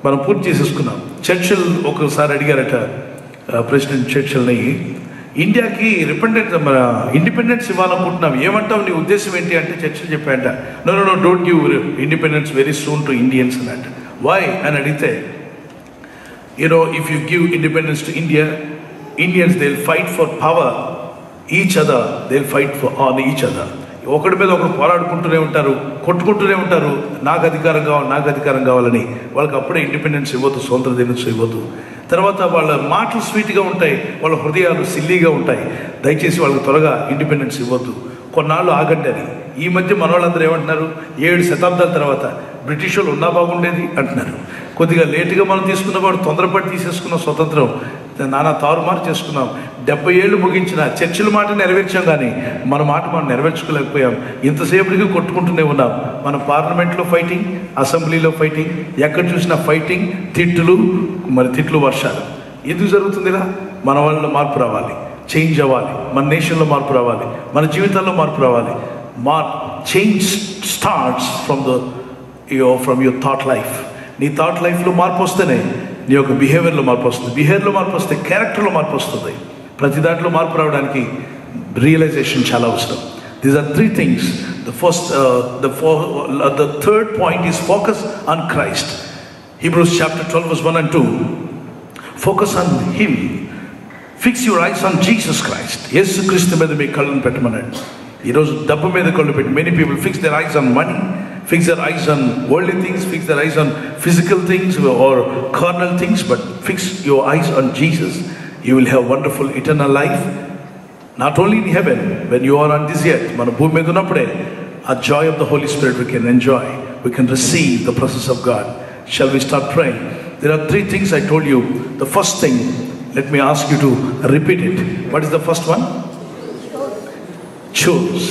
మనం పూర్తి చేసేసుకున్నాం. Churchill ఒకసారి అడిగారట president చర్చిల్ని, ఇండియాకి independence ఇవ్వాలనుకుంటున్నాం, ఏమంటావు, నీ ఉద్దేశం ఏంటి అంటే చర్చిలు చెప్పాయంట, no don't give independence very soon to Indians అన్నట్ట. వై అని అడిగితే, if you give independence to India, Indians, they'll fight for power, each other, they'll fight on each other. ఒకటి మీద ఒకరు పోరాడుకుంటూనే ఉంటారు, కొట్టుకుంటూనే ఉంటారు, నాకు అధికారం కావాలని. వాళ్ళకి అప్పుడే ఇండిపెండెన్స్ ఇవ్వద్దు, స్వతంత్ర దినోత్సవం ఇవ్వద్దు. తర్వాత వాళ్ళ మాటలు స్వీట్గా ఉంటాయి, వాళ్ళ హృదయాలు సిల్లీగా ఉంటాయి. దయచేసి వాళ్ళకి త్వరగా ఇండిపెండెన్స్ ఇవ్వద్దు, కొన్నాళ్ళు ఆగండి అని. ఈ మధ్య మన వాళ్ళందరూ ఏమంటున్నారు, 7 శతాబ్దాల తర్వాత బ్రిటిష్ వాళ్ళు ఉన్నా బాగుండేది అంటున్నారు. కొద్దిగా లేటుగా మనం తీసుకున్నవాడు తొందరపడి తీసేసుకున్న స్వతంత్రం నానా తారుమారు చేసుకున్నాం. 70 ఏళ్ళు ముగించిన చర్చిల మాట నెరవేర్చాం, కానీ మన మాట మనం నెరవేర్చుకోలేకపోయాం. ఇంతసేపటికి కొట్టుకుంటూనే ఉన్నాం. మన పార్లమెంట్లో ఫైటింగ్, అసెంబ్లీలో ఫైటింగ్, ఎక్కడ చూసినా ఫైటింగ్, తిట్లు వర్షాలు. ఎందుకు జరుగుతుందిలా? మన వాళ్ళలో మార్పు రావాలి, చేంజ్ అవ్వాలి, మన నేషన్లో మార్పు రావాలి, మన జీవితాల్లో మార్పు రావాలి. Change starts from your thought life. నీ థాట్ లైఫ్లో మార్పు వస్తేనే నీ యొక్క బిహేవియర్లో మార్పు వస్తుంది. బిహేవియర్లో మార్పు వస్తే క్యారెక్టర్లో మార్పు వస్తుంది. ప్రతి దాంట్లో మార్పు రావడానికి రియలైజేషన్ చాలా అవసరం. These are 3 things. The third point is focus on Christ. Hebrews chapter 12 verse 1 and 2. Focus on Him. Fix your eyes on Jesus Christ. యేసు క్రీస్తు మీద మీ కళ్ళను పెట్టమన్నాడు. ఈరోజు డబ్బు మీద కళ్ళు పెట్టి many people fix their eyes on money, fix their eyes on worldly things, fix their eyes on physical things or carnal things, but fix your eyes on Jesus. You will have wonderful eternal life, not only in heaven when you are on this earth. మన భూమి మీద ఉన్నప్పుడే a joy of the Holy Spirit we can enjoy. We can receive the presence of God. Shall we start praying? There are 3 things I told you. The first thing, let me ask you to repeat it. What is the first one? Choose.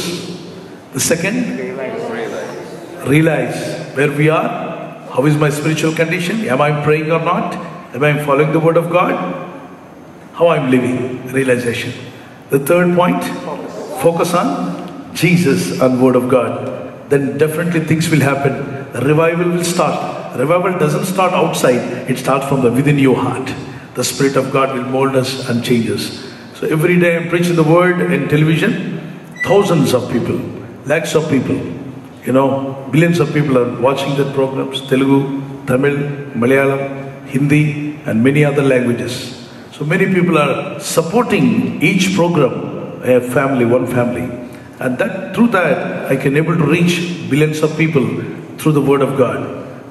The second, realize where we are. How is my spiritual condition? Am I praying or not? Am I following the word of God? How I am living? Realization. The third point, focus on Jesus and word of God. Then definitely things will happen. Revival will start. Revival doesn't start outside, it starts from within your heart. The Spirit of God will mold us and change us. So every day I'm preaching the word in television. Thousands of people, lakhs of people, billions of people are watching the programs. Telugu, Tamil, Malayalam, Hindi and many other languages. So many people are supporting each program, a family, one family. And through that I can able to reach billions of people through the word of God.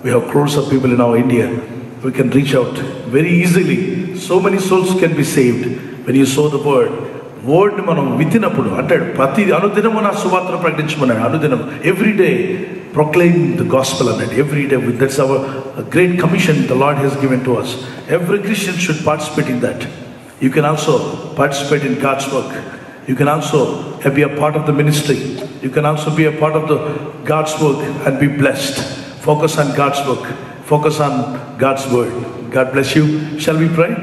We have crores of people in our India. We can reach out very easily. So many souls can be saved when you sow the word. వర్డ్ని మనం విత్తినప్పుడు అంటాడు, ప్రతి అనుదినము నా సువార్త ప్రకటించమన్నాడు. అనుదినం, every day proclaim the gospel అన్నాడు. Every day, that's our great commission the Lord has given to us. Every Christian should participate in that. You can also participate in God's work. You can also be a part of the ministry. You can also be a part of the God's work and be blessed. Focus on God's work. Focus on God's word. God bless you. Shall we pray?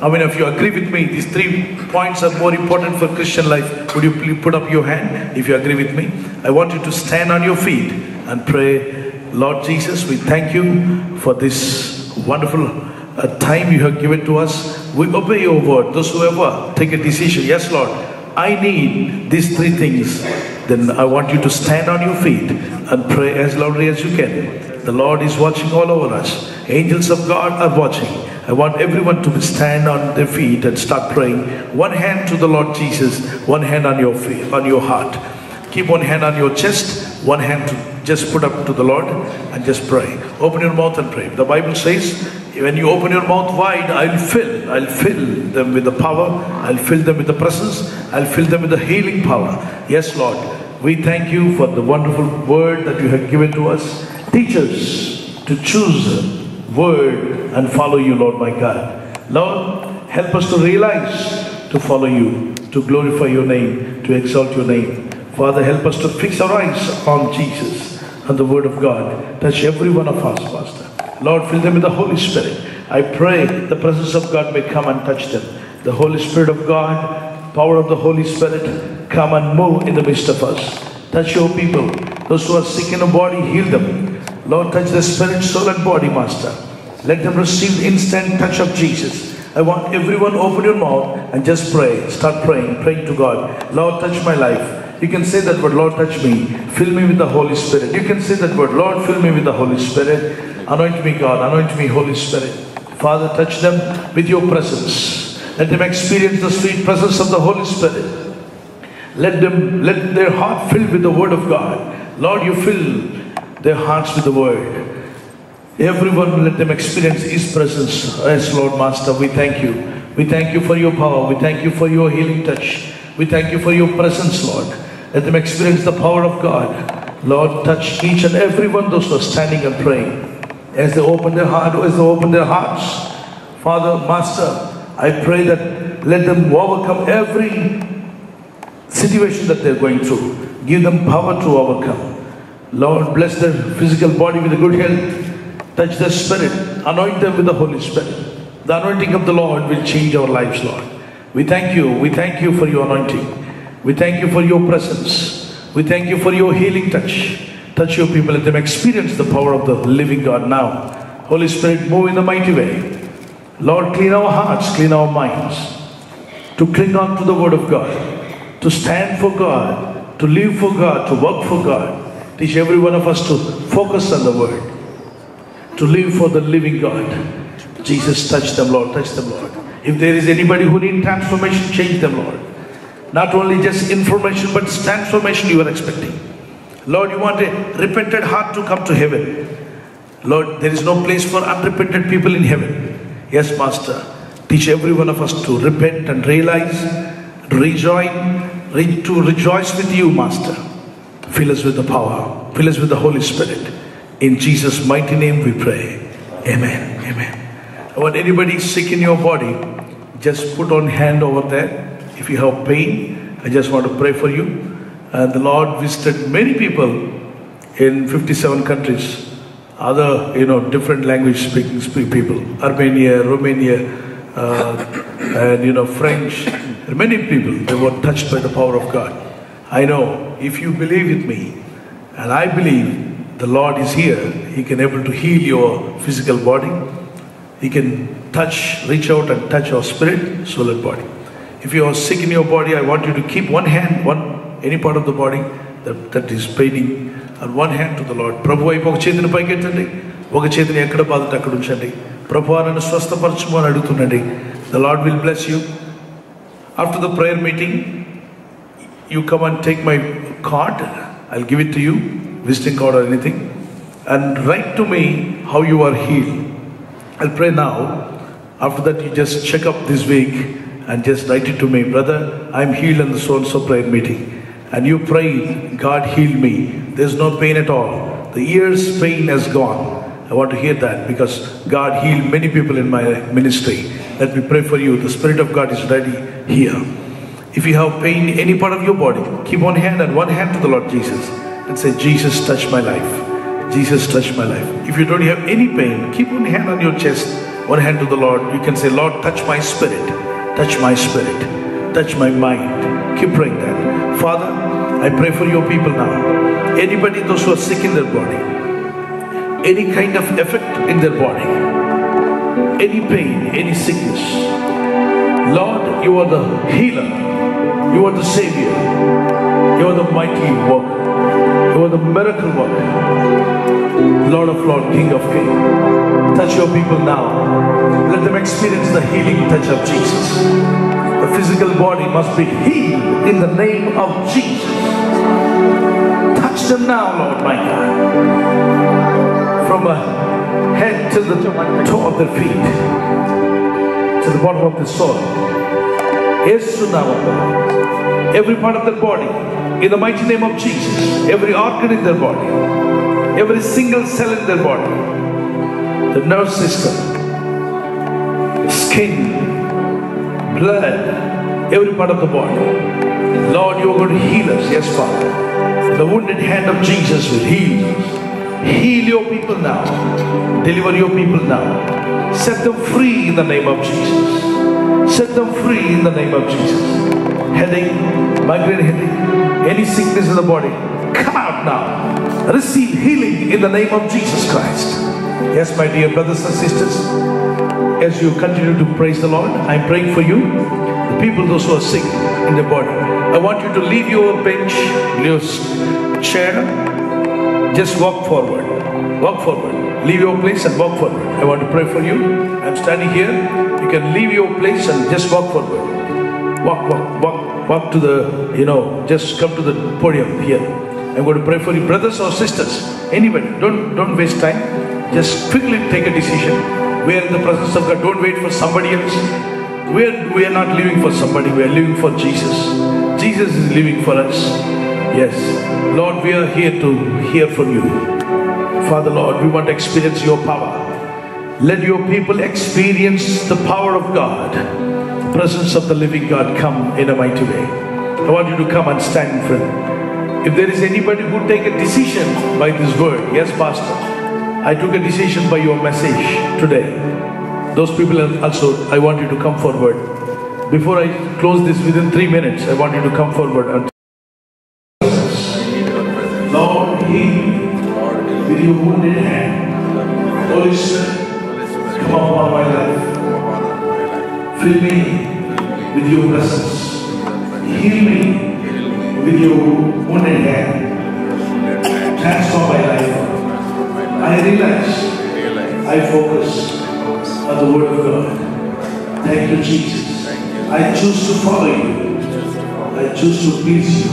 I mean, if you agree with me, these 3 points are more important for Christian life. Would you please put up your hand if you agree with me? I want you to stand on your feet and pray. Lord Jesus, we thank you for this wonderful time you have given to us. We obey your word. Those who ever take a decision, yes Lord, I need these 3 things. Then I want you to stand on your feet and pray as loudly as you can. The Lord is watching all over us. Angels of God are watching. I want everyone to stand on their feet and start praying. One hand to the Lord Jesus, one hand on your feet, on your heart. Keep one hand on your chest, one hand to just put up to the Lord and just pray. Open your mouth and pray. The Bible says, when you open your mouth wide, I'll fill them with the power. I'll fill them with the presence. I'll fill them with the healing power. Yes, Lord. We thank you for the wonderful word that you have given to us. Teach us to choose word and follow you, Lord my God. Lord, help us to realize to follow you, to glorify your name, to exalt your name. Father, help us to fix our eyes on Jesus and the word of God. Touch every one of us, Master. Lord, fill them with the Holy Spirit. I pray the presence of God may come and touch them. The Holy Spirit of God, power of the Holy Spirit, come and move in the midst of us. Touch your people. Those who are sick in the body, heal them. Lord, touch their spirit, soul and body, Master. Let them receive the instant touch of Jesus. I want everyone open your mouth and just pray. Start praying, praying to God. Lord, touch my life. You can say that word, Lord, touch me. Fill me with the Holy Spirit. You can say that word, Lord, fill me with the Holy Spirit. Anoint me, God. Anoint me, Holy Spirit. Father, touch them with your presence. Let them experience the sweet presence of the Holy Spirit. Let their heart fill with the word of God. Lord, you fill their hearts with the word. Everyone, let them experience His presence. Yes, Lord Master, we thank you. We thank you for your power. We thank you for your healing touch. We thank you for your presence, Lord. Let them experience the power of God. Lord, touch each and every one, those who are standing and praying. As they open their heart, as they open their hearts, Father, Master, I pray that let them overcome every situation that they're going through. Give them power to overcome. Lord, bless their physical body with a good health. Touch their spirit. Anoint them with the Holy Spirit. The anointing of the Lord will change our lives, Lord. We thank you. We thank you for your anointing. We thank you for your presence. We thank you for your healing touch. Touch your people. Let them experience the power of the living God now. Holy Spirit, move in a mighty way. Lord, clean our hearts, clean our minds. To cling on to the word of God. To stand for God. To live for God. To work for God. Teach every one of us to focus on the word. To live for the living God. Jesus, touch them, Lord. Touch them, Lord. If there is anybody who needs transformation, change them, Lord. Not only just information, but transformation you are expecting. Lord, you want a repentant heart to come to heaven. Lord, there is no place for unrepentant people in heaven. Yes, Master. Teach every one of us to repent and realize, to rejoice with you, Master. Fill us with the power. Fill us with the Holy Spirit. In Jesus' mighty name we pray. Amen. Amen. I want anybody sick in your body, just put on hand over there. If you have pain, I just want to pray for you. And the Lord visited many people in 57 countries. Other, different language speaking people. Armenia, Romania, and French. And many people, they were touched by the power of God. I know, if you believe with me, and I believe the Lord is here, He can able to heal your physical body. He can reach out and touch your spirit, soul and body. If you are sick in your body, I want you to keep one hand, any part of the body that is paining, and one hand to the Lord. Prabhu, I poka chetini paikettandi, oka chetini ekkada baadante akkada unchandi. Prabhu, nanu swasthaparchumu ani adugutunnandi. The Lord will bless you. After the prayer meeting, you come and take my card. I'll give it to you, visiting card or anything, and write to me how you are healed. I'll pray now. After that, you just check up this week and just write it to me. Brother, I'm healed in the so-and-so prayer meeting. And you pray, God heal me. There's no pain at all. The year's pain has gone. I want to hear that because God healed many people in my ministry. Let me pray for you. The Spirit of God is ready here. If you have pain in any part of your body, keep one hand to the Lord Jesus and say, Jesus, touch my life. Jesus, touch my life. If you don't have any pain, keep one hand on your chest, one hand to the Lord. You can say, Lord, touch my spirit, touch my spirit, touch my mind. Keep praying that. Father, I pray for your people now. Anybody, those who are sick in their body, any kind of effect in their body, any pain, any sickness, Lord, you are the healer. You are the Savior. You are the mighty worker. You are the miracle worker. Lord of Lords, King of Kings. Touch your people now. Let them experience the healing touch of Jesus. The physical body must be healed in the name of Jesus. Touch them now, Lord my God. From the head to the toe of their feet, to the bottom of the soul. Every part of their body, in the mighty name of Jesus, every organ in their body, every single cell in their body, the nerve system, skin, blood, every part of the body. Lord, you are going to heal us. Yes, Father. The wounded hand of Jesus will heal us. Heal your people now. Deliver your people now. Set them free in the name of Jesus. Set them free in the name of Jesus. Headache, migraine headache, any sickness in the body, come out now. Receive healing in the name of Jesus Christ. Yes, my dear brothers and sisters, as you continue to praise the Lord, I'm praying for you, the people, those who are sick in their body. I want you to leave your bench, your chair, just walk forward. Walk forward. Leave your place and walk forward. I want to pray for you. I'm standing here. You can leave your place and just walk forward. Walk to the, just come to the podium here. I'm going to pray for you. Brothers or sisters, anybody, don't waste time. Just quickly take a decision. We are in the presence of God. Don't wait for somebody else. We are not living for somebody. We are living for Jesus. Jesus is living for us. Yes. Lord, we are here to hear from you. Father, Lord, we want to experience your power. Let your people experience the power of God. The presence of the living God come in a mighty way. I want you to come and stand in front. If there is anybody who take a decision by this word, yes, Pastor, I took a decision by your message today. Those people also, I want you to come forward. Before I close this within 3 minutes, I want you to come forward and Lord, heal with your wounded hand. Holy Spirit, come upon my life. Fill me with your presence. Heal me with your wounded hand. Transform my life. I realize I focus on the word of God. Thank you, Jesus. I choose to follow you. I choose to please you.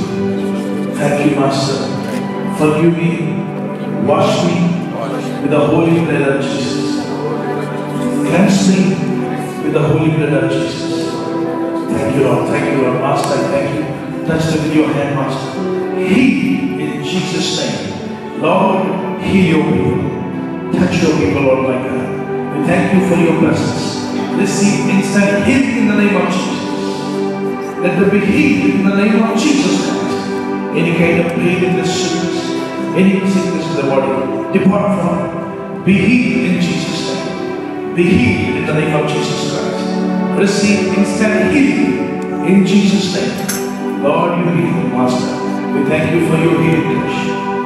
Thank you, Master. Forgive me. Wash me with the holy blood of Jesus. Cleanse me with the holy blood of Jesus. Thank you, Lord. Thank you, Lord. Master, I thank you. Touch them with your hand, Master. Heal in Jesus' name. Lord, heal your people. Touch your people, Lord my God. We thank you for your presence. Receive instant healing in the name of Jesus. Let them be healed in the name of Jesus Christ. Any kind of pain in the sickness, any sickness in the body, depart from it. Be healed in Jesus' name. Be healed in the name of Jesus Christ. Receive instant healing in Jesus' name. Lord, you heal, Master. We thank you for your healing touch.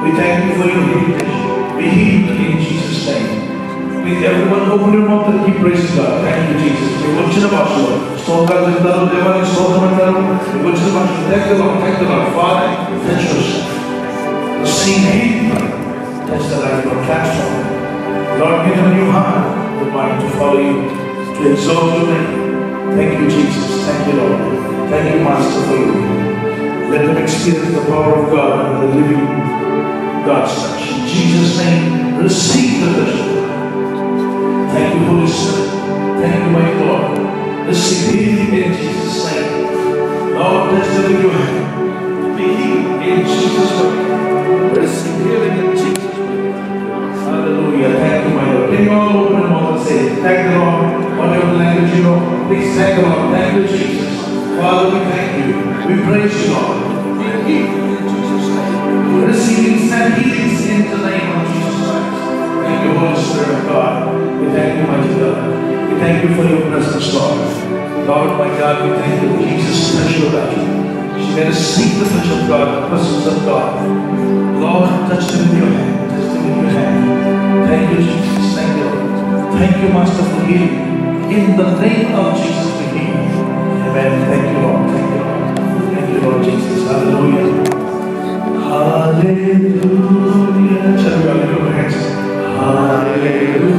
We thank you for your healing touch. Be healed in Jesus' name. Please, everyone, open your mouth and keep praising God. Thank you, Jesus. We want you to watch the Lord. Thank the Lord. Thank the Lord. Father, touch us. The same healing, touch the life of transform. Lord, give them a new heart, the mind to follow you, to exalt your name. Thank you, Jesus. Thank you, Lord. Thank you, Master, for you. Let them experience the power of God and the living God's touch. In Jesus' name, receive the touch. Thank you, Holy Spirit. Thank you, my Lord. Receive healing in Jesus' name. Lord, touch them with your hand. Be healed in Jesus' name. Receive healing in Jesus' name. Hallelujah. Thank you, my Lord. Can you all open your mouth and say, thank the Lord. Whatever language you know, please thank the Lord. Thank you, Jesus. Father, we thank you. We praise you, Lord. We give you Jesus' name. Receive instant healings in the name of Jesus Christ. Thank you, Holy Spirit of God. We thank you, mighty God. We thank you for your presence, Lord. Lord, my God, we thank you for Jesus' special touch. Let us seek the touch of God, the presence of God. Lord, touch them in your hand. Touch them in your hand. Thank you, Jesus. Thank you, Lord. Thank you, Master, for healing. In the name of Jesus, we heal. Amen. Thank you, Lord. Thank you, Lord. Thank you, Lord Jesus. Hallelujah. Hallelujah. Shall we all lift our hands? Hallelujah.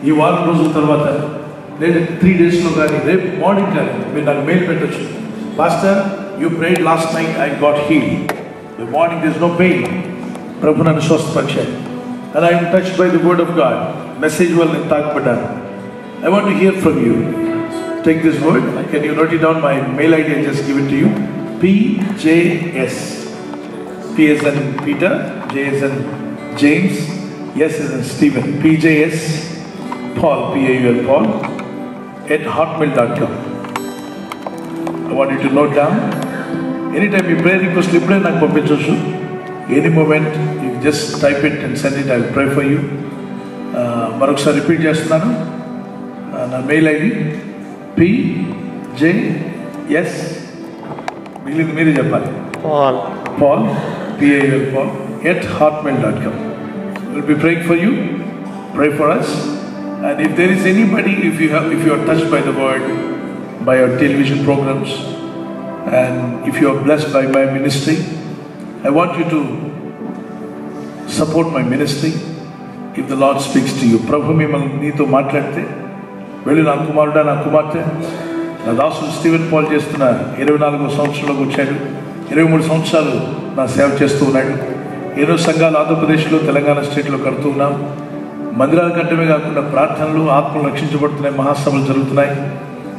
ఈ వారం రోజుల తర్వాత లేదా 3 డేస్లో కానీ రేపు morning కానీ మీరు నాకు మెయిల్ పెట్టచ్చు. Pastor, you prayed last night, I got heal. The morning this no pain. ప్రభు నన్ను స్వస్థపరిచాడు. And I am touched by the word of God. Message వల్ల నేను తాకపడ్డాను. I want to hear from you. Take this word. Can you note it down? My mail ID, I just give it to you. PJS P as in Peter, J as in James, S as in Stephen, PJS Paul, P-A-U-L Paul, at hotmail.com. I want you to note down. Anytime you pray request, you pray any moment, you just type it and send it. I will pray for you. Maroksa repeat chestunanu. Na mail ID PJS Paul, P-A-L Paul, at hotmail.com. We'll be praying for you. Pray for us. And if there is anybody, if you are touched by the word, by our television programs, and if you are blessed by my ministry, I want you to support my ministry. If the Lord speaks to you, Prabhu mimmalni neeto maatladte, vellu na kumaruda na kumarte, na daasudu Stephen Paul chestuna 24వ సంవత్సరంలోకి వచ్చాడు. 23 సంవత్సరాలు నా సేవ చేస్తూ ఉన్నాడు. ఎన్నో సంఘాలు ఆంధ్రప్రదేశ్లో, తెలంగాణ స్టేట్లో కడుతూ ఉన్నాం. మందిరాల కంటమే కాకుండా ప్రార్థనలు, ఆత్మలు రక్షించబడుతున్నాయి, మహాసభలు జరుగుతున్నాయి.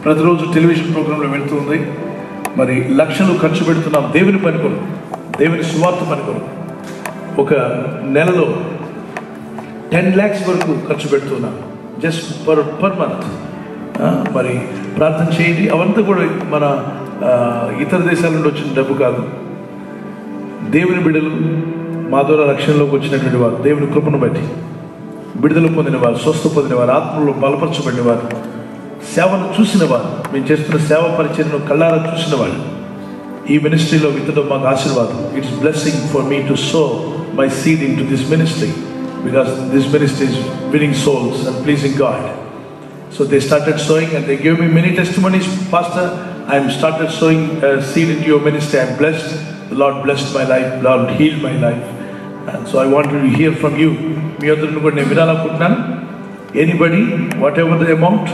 ప్రతిరోజు టెలివిజన్ ప్రోగ్రాంలో వెళ్తూ ఉంది. మరి లక్షలు ఖర్చు పెడుతున్నాం దేవుని పని కొరకు, దేవుని సువార్త పని కొరకు. ఒక నెలలో 10 lakhs వరకు ఖర్చు పెడుతున్నాం జస్ట్ పర్ మంత్. మరి ప్రార్థన చేయండి. అవంతా కూడా మన ఇతర దేశాల నుండి వచ్చిన డబ్బు కాదు. దేవుని బిడ్డలు మా ద్వారా రక్షణలోకి వచ్చినటువంటి వారు, దేవుని కృపను బట్టి విడుదల పొందిన వారు, స్వస్థ పొందిన వారు, ఆత్మలో బలపరచబడిన వారు, సేవను చూసిన వారు, మేము చేస్తున్న సేవ పరిచయను కళ్ళారా చూసిన వాళ్ళు ఈ మినిస్ట్రీలో విత్తడం మాకు ఆశీర్వాదం. It's blessing for me to so my seed in to this ministry, because this ministry is winning souls and pleasing God. So they started sowing and they gave me many testimonies. Pastor, I am started sowing seed into your ministry. I am blessed. The Lord blessed my life. The Lord healed my life. And so I wanted to hear from you. Anybody, whatever the amount,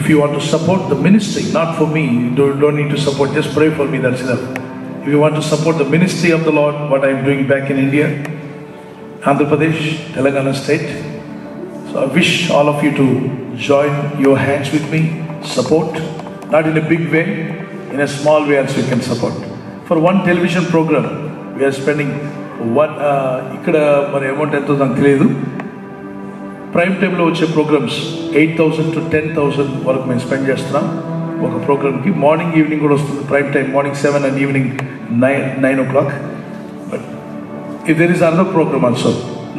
if you want to support the ministry, not for me, you don't need to support, just pray for me, that's enough. If you want to support the ministry of the Lord, what I am doing back in India, Andhra Pradesh, Telangana state. So I wish all of you to join your hands with me, support, not in a big way, in a small way also you can support. For one television program, we are spending ikkada mari amount ento naku teliyadu. Prime time lo vache programs 8,000 to 10,000 varaku men spend chestunnam oka program ki. Morning evening kuda vastundi prime time, morning 7 and evening 9 o'clock. If there is another program also,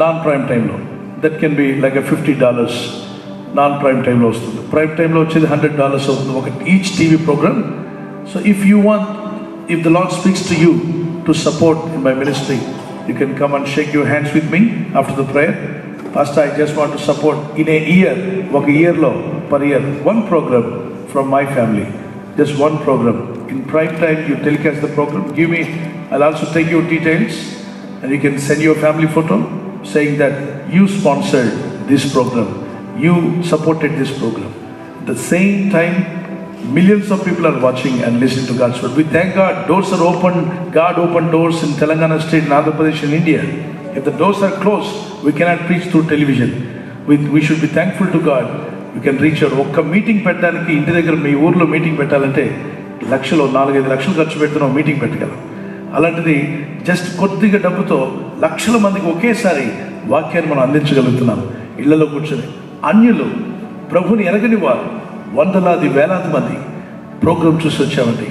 non-prime time lo, that can be like a $50 non-prime time lo vastundi. Prime time lo vachedi $100 avutundi each TV program. So if you want, if the Lord speaks to you to support in my ministry, you can come and shake your hands with me after the prayer. Pastor, I just want to support in a year, per year, one program from my family, just one program. In prime time, you telecast the program. Give me, I'll also take your details. And you can send your family photo saying that you sponsored this program, you supported this program. At the same time, millions of people are watching and listening to God's word. We thank God, doors are open, God opened doors in Telangana state, in Andhra Pradesh, in India. If the doors are closed, we cannot preach through television. We should be thankful to God. We can reach out. Oka meeting pettaniki inti daggara mee oorlo meeting pettalante lakshalo 4-5 lakshalu kharchu pettunnam meeting pettagalam. అలాంటిది just కొద్దిగా డబ్బుతో లక్షల మందికి ఒకేసారి వాక్యాన్ని మనం అందించగలుగుతున్నాం. ఇళ్లలో కూర్చొని అన్యులు, ప్రభుని ఎరగని వారు, వందలాది వేలాది మంది ప్రోగ్రాం చూసి వచ్చామండి.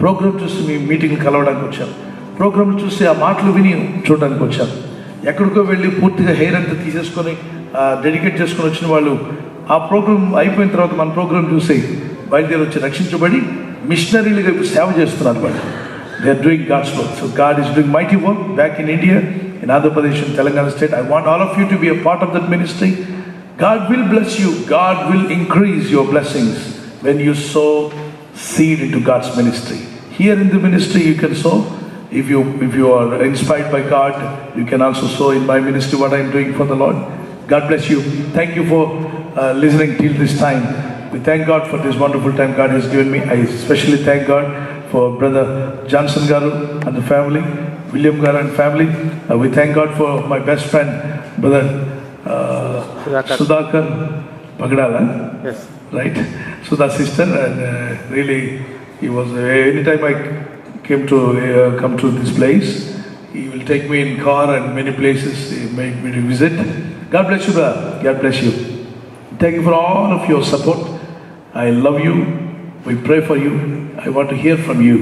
ప్రోగ్రాం చూసి మీ మీటింగ్లు కలవడానికి వచ్చాం. ప్రోగ్రాం చూసి ఆ మాటలు విని చూడడానికి వచ్చాం. ఎక్కడికో వెళ్ళి పూర్తిగా హెయిర్ అంతా తీసేసుకొని డెడికేట్ చేసుకొని వచ్చిన వాళ్ళు ఆ ప్రోగ్రాం అయిపోయిన తర్వాత మన ప్రోగ్రాం చూసి బయలుదేరి వచ్చి రక్షించబడి మిషనరీలుగా ఇప్పుడు సేవ చేస్తున్నారు వాళ్ళు. They are doing God's work. So God is doing mighty work back in India, in Andhra Pradesh, in Telangana state. I want all of you to be a part of that ministry. God will bless you. God will increase your blessings when you sow seed into God's ministry. Here in the ministry you can sow. If you are inspired by God, you can also sow in my ministry what I am doing for the Lord. God bless you. Thank you for listening till this time. We thank God for this wonderful time God has given me. I especially thank God for Brother Johnson Garu and the family, William Garu and family. We thank God for my best friend, Brother Sudhakar Pagdala. Yes. Right? Sudha sister, and really, he was, anytime I come to this place, he will He'll take me in car and many places. He'll make me to visit. God bless you, brother. God bless you. Thank you for all of your support. I love you. We pray for you. I want to hear from you.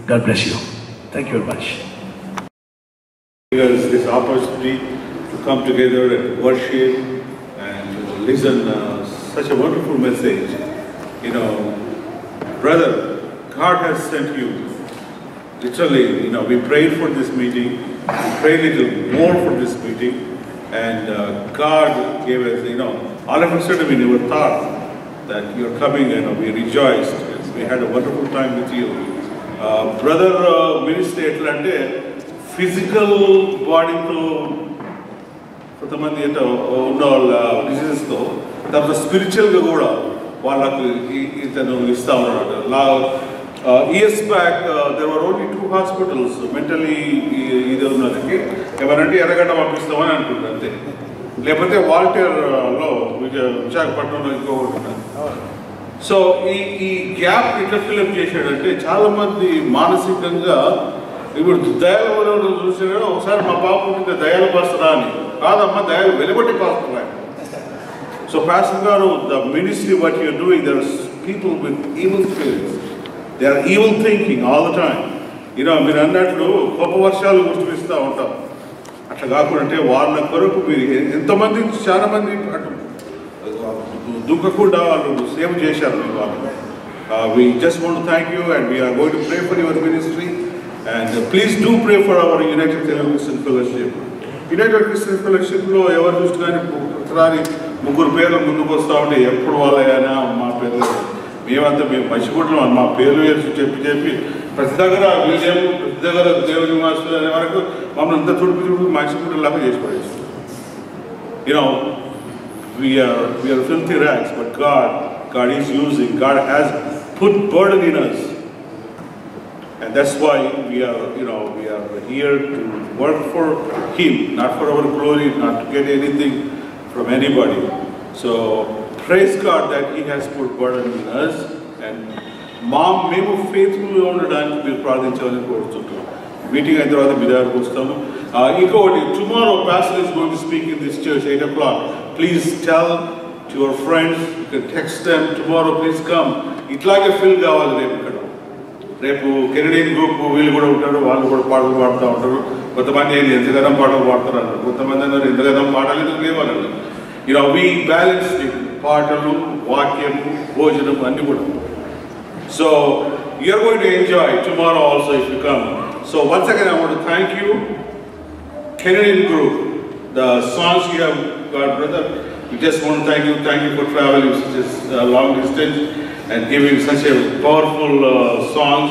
God bless you. Thank you very much. This opportunity to come together and worship and listen such a wonderful message. You know, brother, God has sent you. Literally, you know, we prayed for this meeting. We prayed a little more for this meeting, and God gave us. You know, all of a sudden we never thought that you're coming. You know, we rejoiced. We had a wonderful time with you, brother. Ministry etlante physical body to కొంతమంది ఏంటో ఉన్న వాళ్ళ డిసీజెస్తో తర్వాత స్పిరిచువల్గా కూడా వాళ్ళకు ఇతను ఇస్తూ ఉన్నాడు. Years back there were only 2 hospitals mentally ఇది ఉన్నది. ఎవరంటే ఎర్రగడ్డ పంపిస్తామని అంటున్నారు అంతే, లేకపోతే వాల్టేర్లో విశాఖపట్నంలో ఇంకొకటి ఉన్నది. సో ఈ గ్యాప్ ఎట్లా ఫిల్అప్ చేశాడంటే చాలామంది మానసికంగా ఇప్పుడు దయాలు చూసాడు. ఒకసారి మా పాప ఉంటే దయాలు పాస్తారా అని కాదమ్మా, దయాలు వెలుబట్టి పాస్తున్నా. సో పాస్టర్ గారు, the ministry what you're doing, there are people with evil spirits, they are evil thinking all the time. You know మీరు అన్నట్లు గొప్ప వర్షాలు గుర్తిస్తూ ఉంటాం. అట్లా కాకుండా అంటే వాళ్ళ కొరకు మీరు ఎంతమంది చాలా మంది అటు దుఃఖకుండా వాళ్ళు సేవ చేశారు మీ వాళ్ళు. We just want to thank you and we are going to pray for your ministry and please do pray for our United Christian Fellowship. United Christian Fellowship లో ఎవరు చూసి కానీ ప్రతిసారి 3 పేర్లు ముందుకు వస్తూ ఉంటే ఎప్పుడు వాళ్ళైనా మా పేర్లు మేమంతా మేము మర్చిపోతున్నాం. మా పేర్లు చెప్పి ప్రతి దగ్గర విజయం, ప్రతి దగ్గర దేవుని మాస్టర్ అనే వరకు మమ్మల్ని అంతా చుడుపు మర్చిపోయేలాగా చేసి పడేస్తాం. You know we are filthy rags, but God is using. God has put burden in us, and that's why we are here to work for Him, not for our glory, not to get anything from anybody. So praise God that He has put burden in us, and మేము faithfully ఉండడానికి మీరు ప్రార్థించాలని కోరుతున్నాం. Meeting అయిన తర్వాత మీ దగ్గరకు వస్తాము. ఇంకొకటి, tomorrow pastor is going to speak in this church 8 o'clock. Please tell to your friends, you can text them, tomorrow please come. ఇట్లాగే ఫీల్ కావాలి రేపు ఇక్కడ. రేపు కెనడియన్ గ్రూప్ వీళ్ళు కూడా ఉంటారు, వాళ్ళు కూడా పాటలు పాడుతూ ఉంటారు. కొంతమంది ఎంతగానో పాటలు పాడుతారు అన్నారు, కొంతమంది అన్నారు ఎంతగానో పాటలు ఎందుకు లేవన్నారు. ఇలా వి బ్యాలెన్స్ పాటలు, వాక్యము, భోజనం అన్నీ కూడా. So you are going to enjoy tomorrow also if you come. So once again I want to thank you, Canadian group, the songs you have got, brother. We just want to thank you for traveling such a long distance and giving such a powerful songs.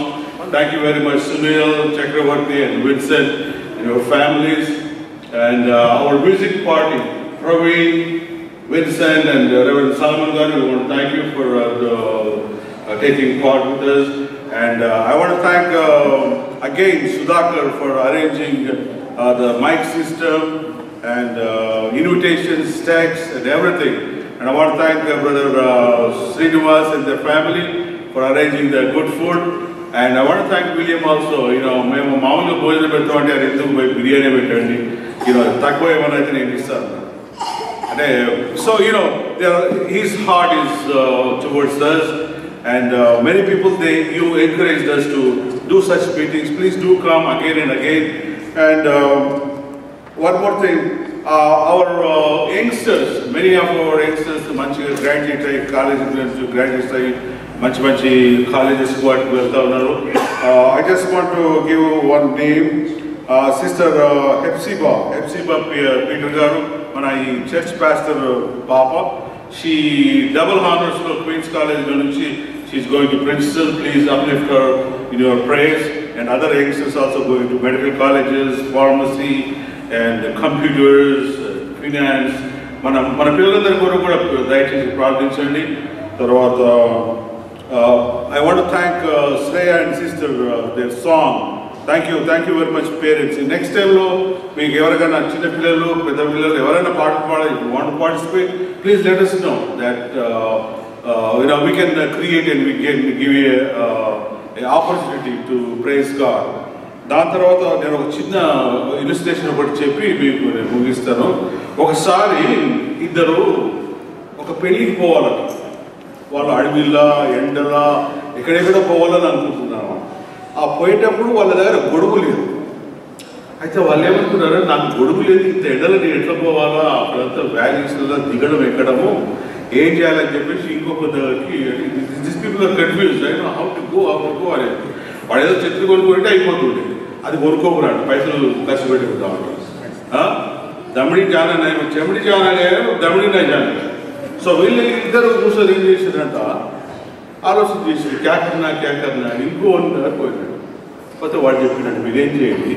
Thank you very much, Sunil, Chakravarti and Vincent and your families. And our music party, Praveen, Vincent and Reverend Solomon Garu, we want to thank you for taking part with us. And I want to thank again Sudhakar for arranging the mic system and invitations, texts and everything. And I want to thank brother Srinivas and their family for arranging the good food. And I want to thank William also. You know, మేము మామూలుగా భోజనం పెడతామంటే అది ఎందుకు బిర్యానీ పెట్టండి, తక్కువ ఏమైనా అయితే నేను ఇస్తాను అంటే. So his heart is towards us. And many people, you encouraged us to do such meetings. Please do come again and again. And one more thing, our youngsters, many of our youngsters, manchiga graduate ayi college graduates ayi manchi colleges ku velta unnaru. I just want to give one name, Sister Hepzibah Peter garu, mana ee church pastor papa. She double honors for Queen's College nunchi she's going to Princeton. Please uplift her in your prayers. And other youngsters also going to medical colleges, pharmacy and computers, finance. మన పిల్లలందరి కొరకు కూడా దయచేసి ప్రార్థించండి. తర్వాత I want to thank Shreya and sister their song. Thank you very much parents. Next time lo మీకు ఎవరికైనా చిన్న పిల్లలు పెద్ద పిల్లలు ఎవరైనా పాటలు పాడాలి, if you want to participate, please let us know that we can create and we can give you an opportunity to praise God. దాని తర్వాత నేను ఒక చిన్న ఇలిస్ట్రేషన్ ఒకటి చెప్పి మీకు నేను ముగిస్తాను. ఒకసారి ఇద్దరు ఒక పెళ్ళికి పోవాలట. వాళ్ళు అడవిలా ఎండలా ఎక్కడెక్కడ పోవాలని అనుకుంటున్నారు. ఆ పోయేటప్పుడు వాళ్ళ దగ్గర గొడుగు లేదు. అయితే వాళ్ళు ఏమనుకున్నారు, నాకు గొడుగు లేదు, ఇంత ఎండలని ఎట్లా పోవాలా, అక్కడంతా వ్యాలీస్లో దిగడం ఎక్కడము, ఏం చేయాలని చెప్పేసి ఇంకొక దగ్గరికి this people are confuse how to go అనేది. వాడు ఏదో చెట్లు కొనుక్కుంటే అయిపోతుండే, అది కొనుక్కోకురాడు, పైసలు ఖర్చు పెట్టుకుంటా ఉంటాడు. దమిడి జానా చెమిడి జానా దమిడి జానా. సో వీళ్ళు ఇద్దరు కూర్చొని ఏం చేశారంట, ఆలోచన చేశారు, క్యాకర్నా ఇంకో దగ్గర పోయినాడు. పోతే వాడు చెప్పినట్టు మీరేం చేయండి,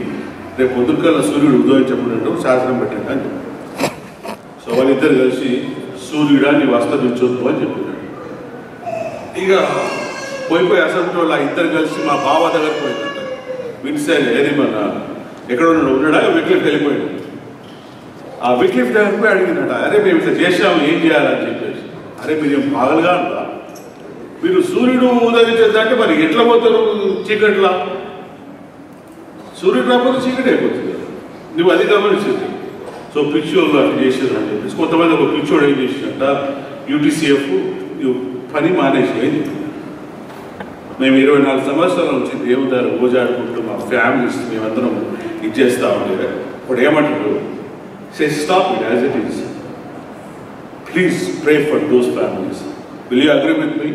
రేపు పొద్దుకల్లా సూర్యుడు ఉదయించబడినట్టు శాసనం పెట్టండి అని చెప్పాడు. సో వాళ్ళిద్దరు కలిసి సూర్యుడా నీ అస్తమించొద్దు అని చెప్పినాడు. ఇక పోయిపోయి అసలు వాళ్ళు ఇద్దరు కలిసి మా బావ దగ్గర పోయిందంట. విన్సైన్ ఏది మన ఎక్కడ ఉన్నాడా విక్లిఫ్ వెళ్ళిపోయాడు. ఆ విక్లిఫ్ దగ్గర పోయి అడిగినట, అరే మేము ఇట్లా చేసాము ఏం చేయాలని చెప్పేసి. అరే మీరేం పాగలుగా అంటా, మీరు సూర్యుడు ఉదయించేద్దంటే మరి ఎట్లా పోతారు చీకట్లా, సూర్యుడు రాకపోతే చీకటి అయిపోతుంది కదా, నువ్వు అది గమనించింది. సో పిచ్చోళ్ళు అట్లా చేసేది అని చెప్పేసి కొంతమంది ఒక పిచ్చోడు ఏం చేసినట్ట, యూటీసీఎఫ్ పని మానేసి ఏం చెప్పి మేము 24 సంవత్సరాల నుంచి దేవుదారు ఓజాడుకుంటూ మా ఫ్యామిలీస్ మేమందరం ఇచ్చేస్తా ఉండేది. ఇప్పుడు ఏమంటారు, say stop it as it is, please pray for those families. Will you agree with me?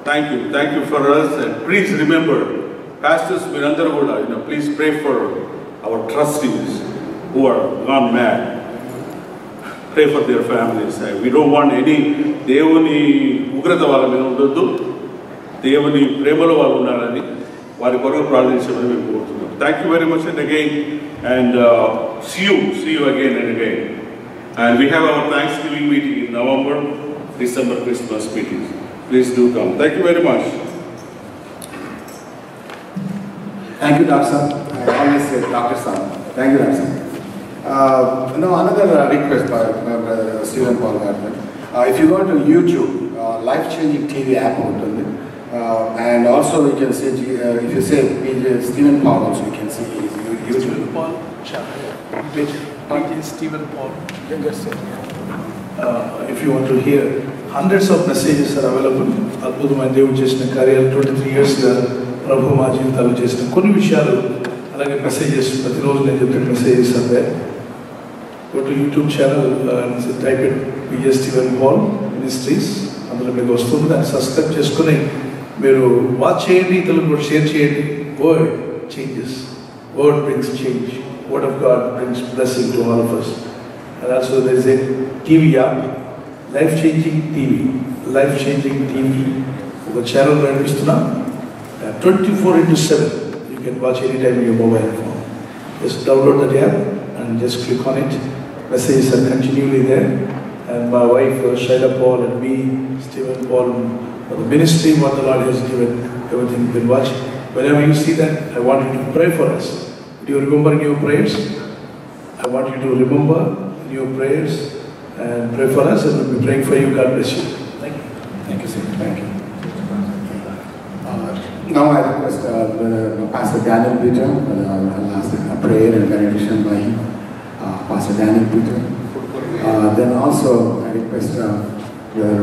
Thank you for us and please remember pastors మీరందరూ కూడా please pray for our trustees who are gone mad. Pray for their families. We don't want any దేవుని ఉగ్రత వాళ్ళ మీద ఉండొద్దు, దేవుని ప్రేమలో వాళ్ళు ఉండాలని వారి కొరకు ప్రార్థించమని మేము కోరుతున్నాం. Thank you very much and again and see you again and again. And we have our Thanksgiving meeting in November, December Christmas meetings. Please do come. Thank you very much. Thank you, Dr. Sam. I always say Dr. Sam. Thank you, Dr. Sam. Another request by my brother Stephen Paul Gardner. If you go to YouTube, life-changing TV app ఉంటుంది. And also you can see, if you say Stephen Paul also, you can see his YouTube. Stephen Paul channel. Stephen Paul. If you want to hear, hundreds of messages are available. అద్భుతమైన దేవుడు చేసిన కార్యాలు 23 yearsగా ప్రభు మా జీవితాలు చేసిన కొన్ని విషయాలు, అలాగే మెసేజెస్ ప్రతిరోజు నేను చెప్పిన మెసేజెస్ అంటే go to YouTube channel and type it P.S. Stephen Paul Ministries, అందులో మీకు వస్తుంది. దాన్ని సబ్స్క్రైబ్ చేసుకుని మీరు వాచ్ చేయండి, ఇతరులకు కూడా షేర్ చేయండి. Word changes, word brings change, word of God brings blessing to all of us. And also there is a TV app, Life Changing TV, ఒక channel నడిపిస్తున్నా. 24/7 you can watch anytime in your mobile phone. Just download that app and just click on it. Messages are continually there, and my wife Shaila Paul and me, Stephen Paul, for the ministry what the Lord has given, everything you can watch. Whenever you see that, I want you to pray for us. Do you remember in your prayers? I want you to remember in your prayers and pray for us, and we'll be praying for you. God bless you. Thank you, sir. Thank you. Now I request Pastor Daniel Peter. I'll ask a prayer and benediction by him. Pastor Daniel Peter. Then also I request your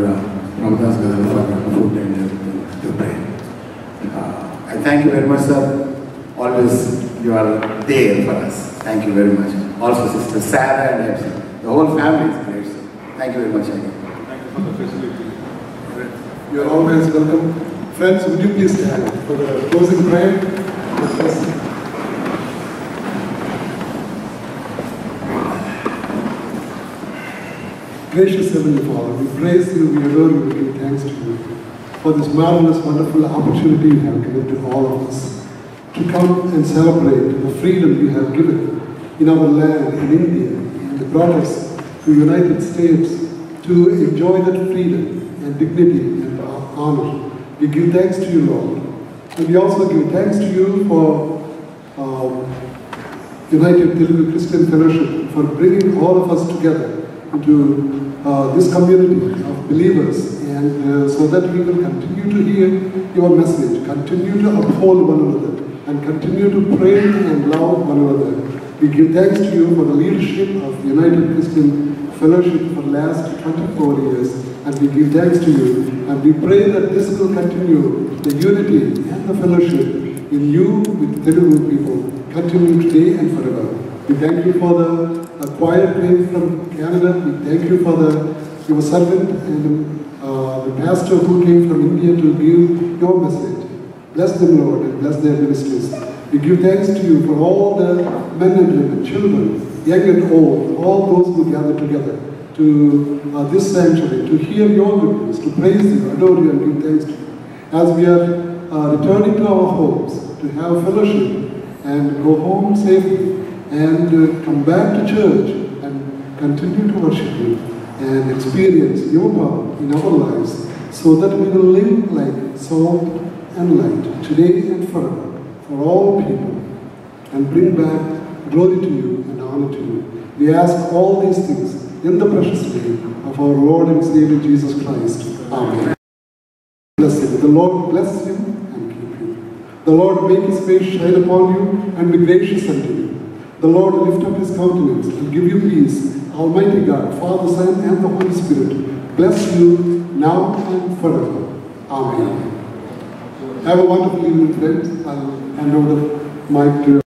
Ramadas for food and everything to pray. I thank you very much, sir. Always you are there for us. Thank you very much. Also Sister Sarah and everything. The whole family is great, sir. Thank you very much again. Thank you for the facility. You are always welcome. Friends, would you please stand for the closing prayer? Gracious Heavenly Father, we praise you, we adore you, we give thanks to you for this marvelous, wonderful opportunity you have given to all of us to come and celebrate the freedom you have given in our land, in India, and brought us to United States to enjoy that freedom and dignity and honor. We give thanks to you, Lord. And we also give thanks to you for United Telugu Christian Fellowship for bringing all of us together into this community of believers, and so that we will continue to hear your message, continue to uphold one another, and continue to pray and love one another. We give thanks to you for the leadership of United Christian Fellowship for the last 24 years, and we give thanks to you, and we pray that this will continue, the unity and the fellowship in you with Telugu people, continue today and forever. We thank you for the choir came from Canada. We thank you for your servant and the pastor who came from India to give your message. Bless them, Lord, and bless their ministries. We give thanks to you for all the men and women, children, young and old, all those who gather together to this sanctuary, to hear your goodness, to praise you, adore you, and give thanks to you. As we are returning to our homes, to have fellowship and go home safely, and come back to church and continue to worship you and experience your power in our lives, so that we will live like salt and light today and forever for all people, and bring back glory to you and honor to you. We ask all these things in the precious name of our Lord and Savior Jesus Christ. Amen. Bless him. The Lord bless you and keep you. The Lord make his face shine upon you and be gracious unto you. The Lord lift up his countenance and give you peace. Almighty God, Father, Son, and the Holy Spirit, bless you now and forever. Amen. Have a wonderful evening, friends. I'll hand over the mic to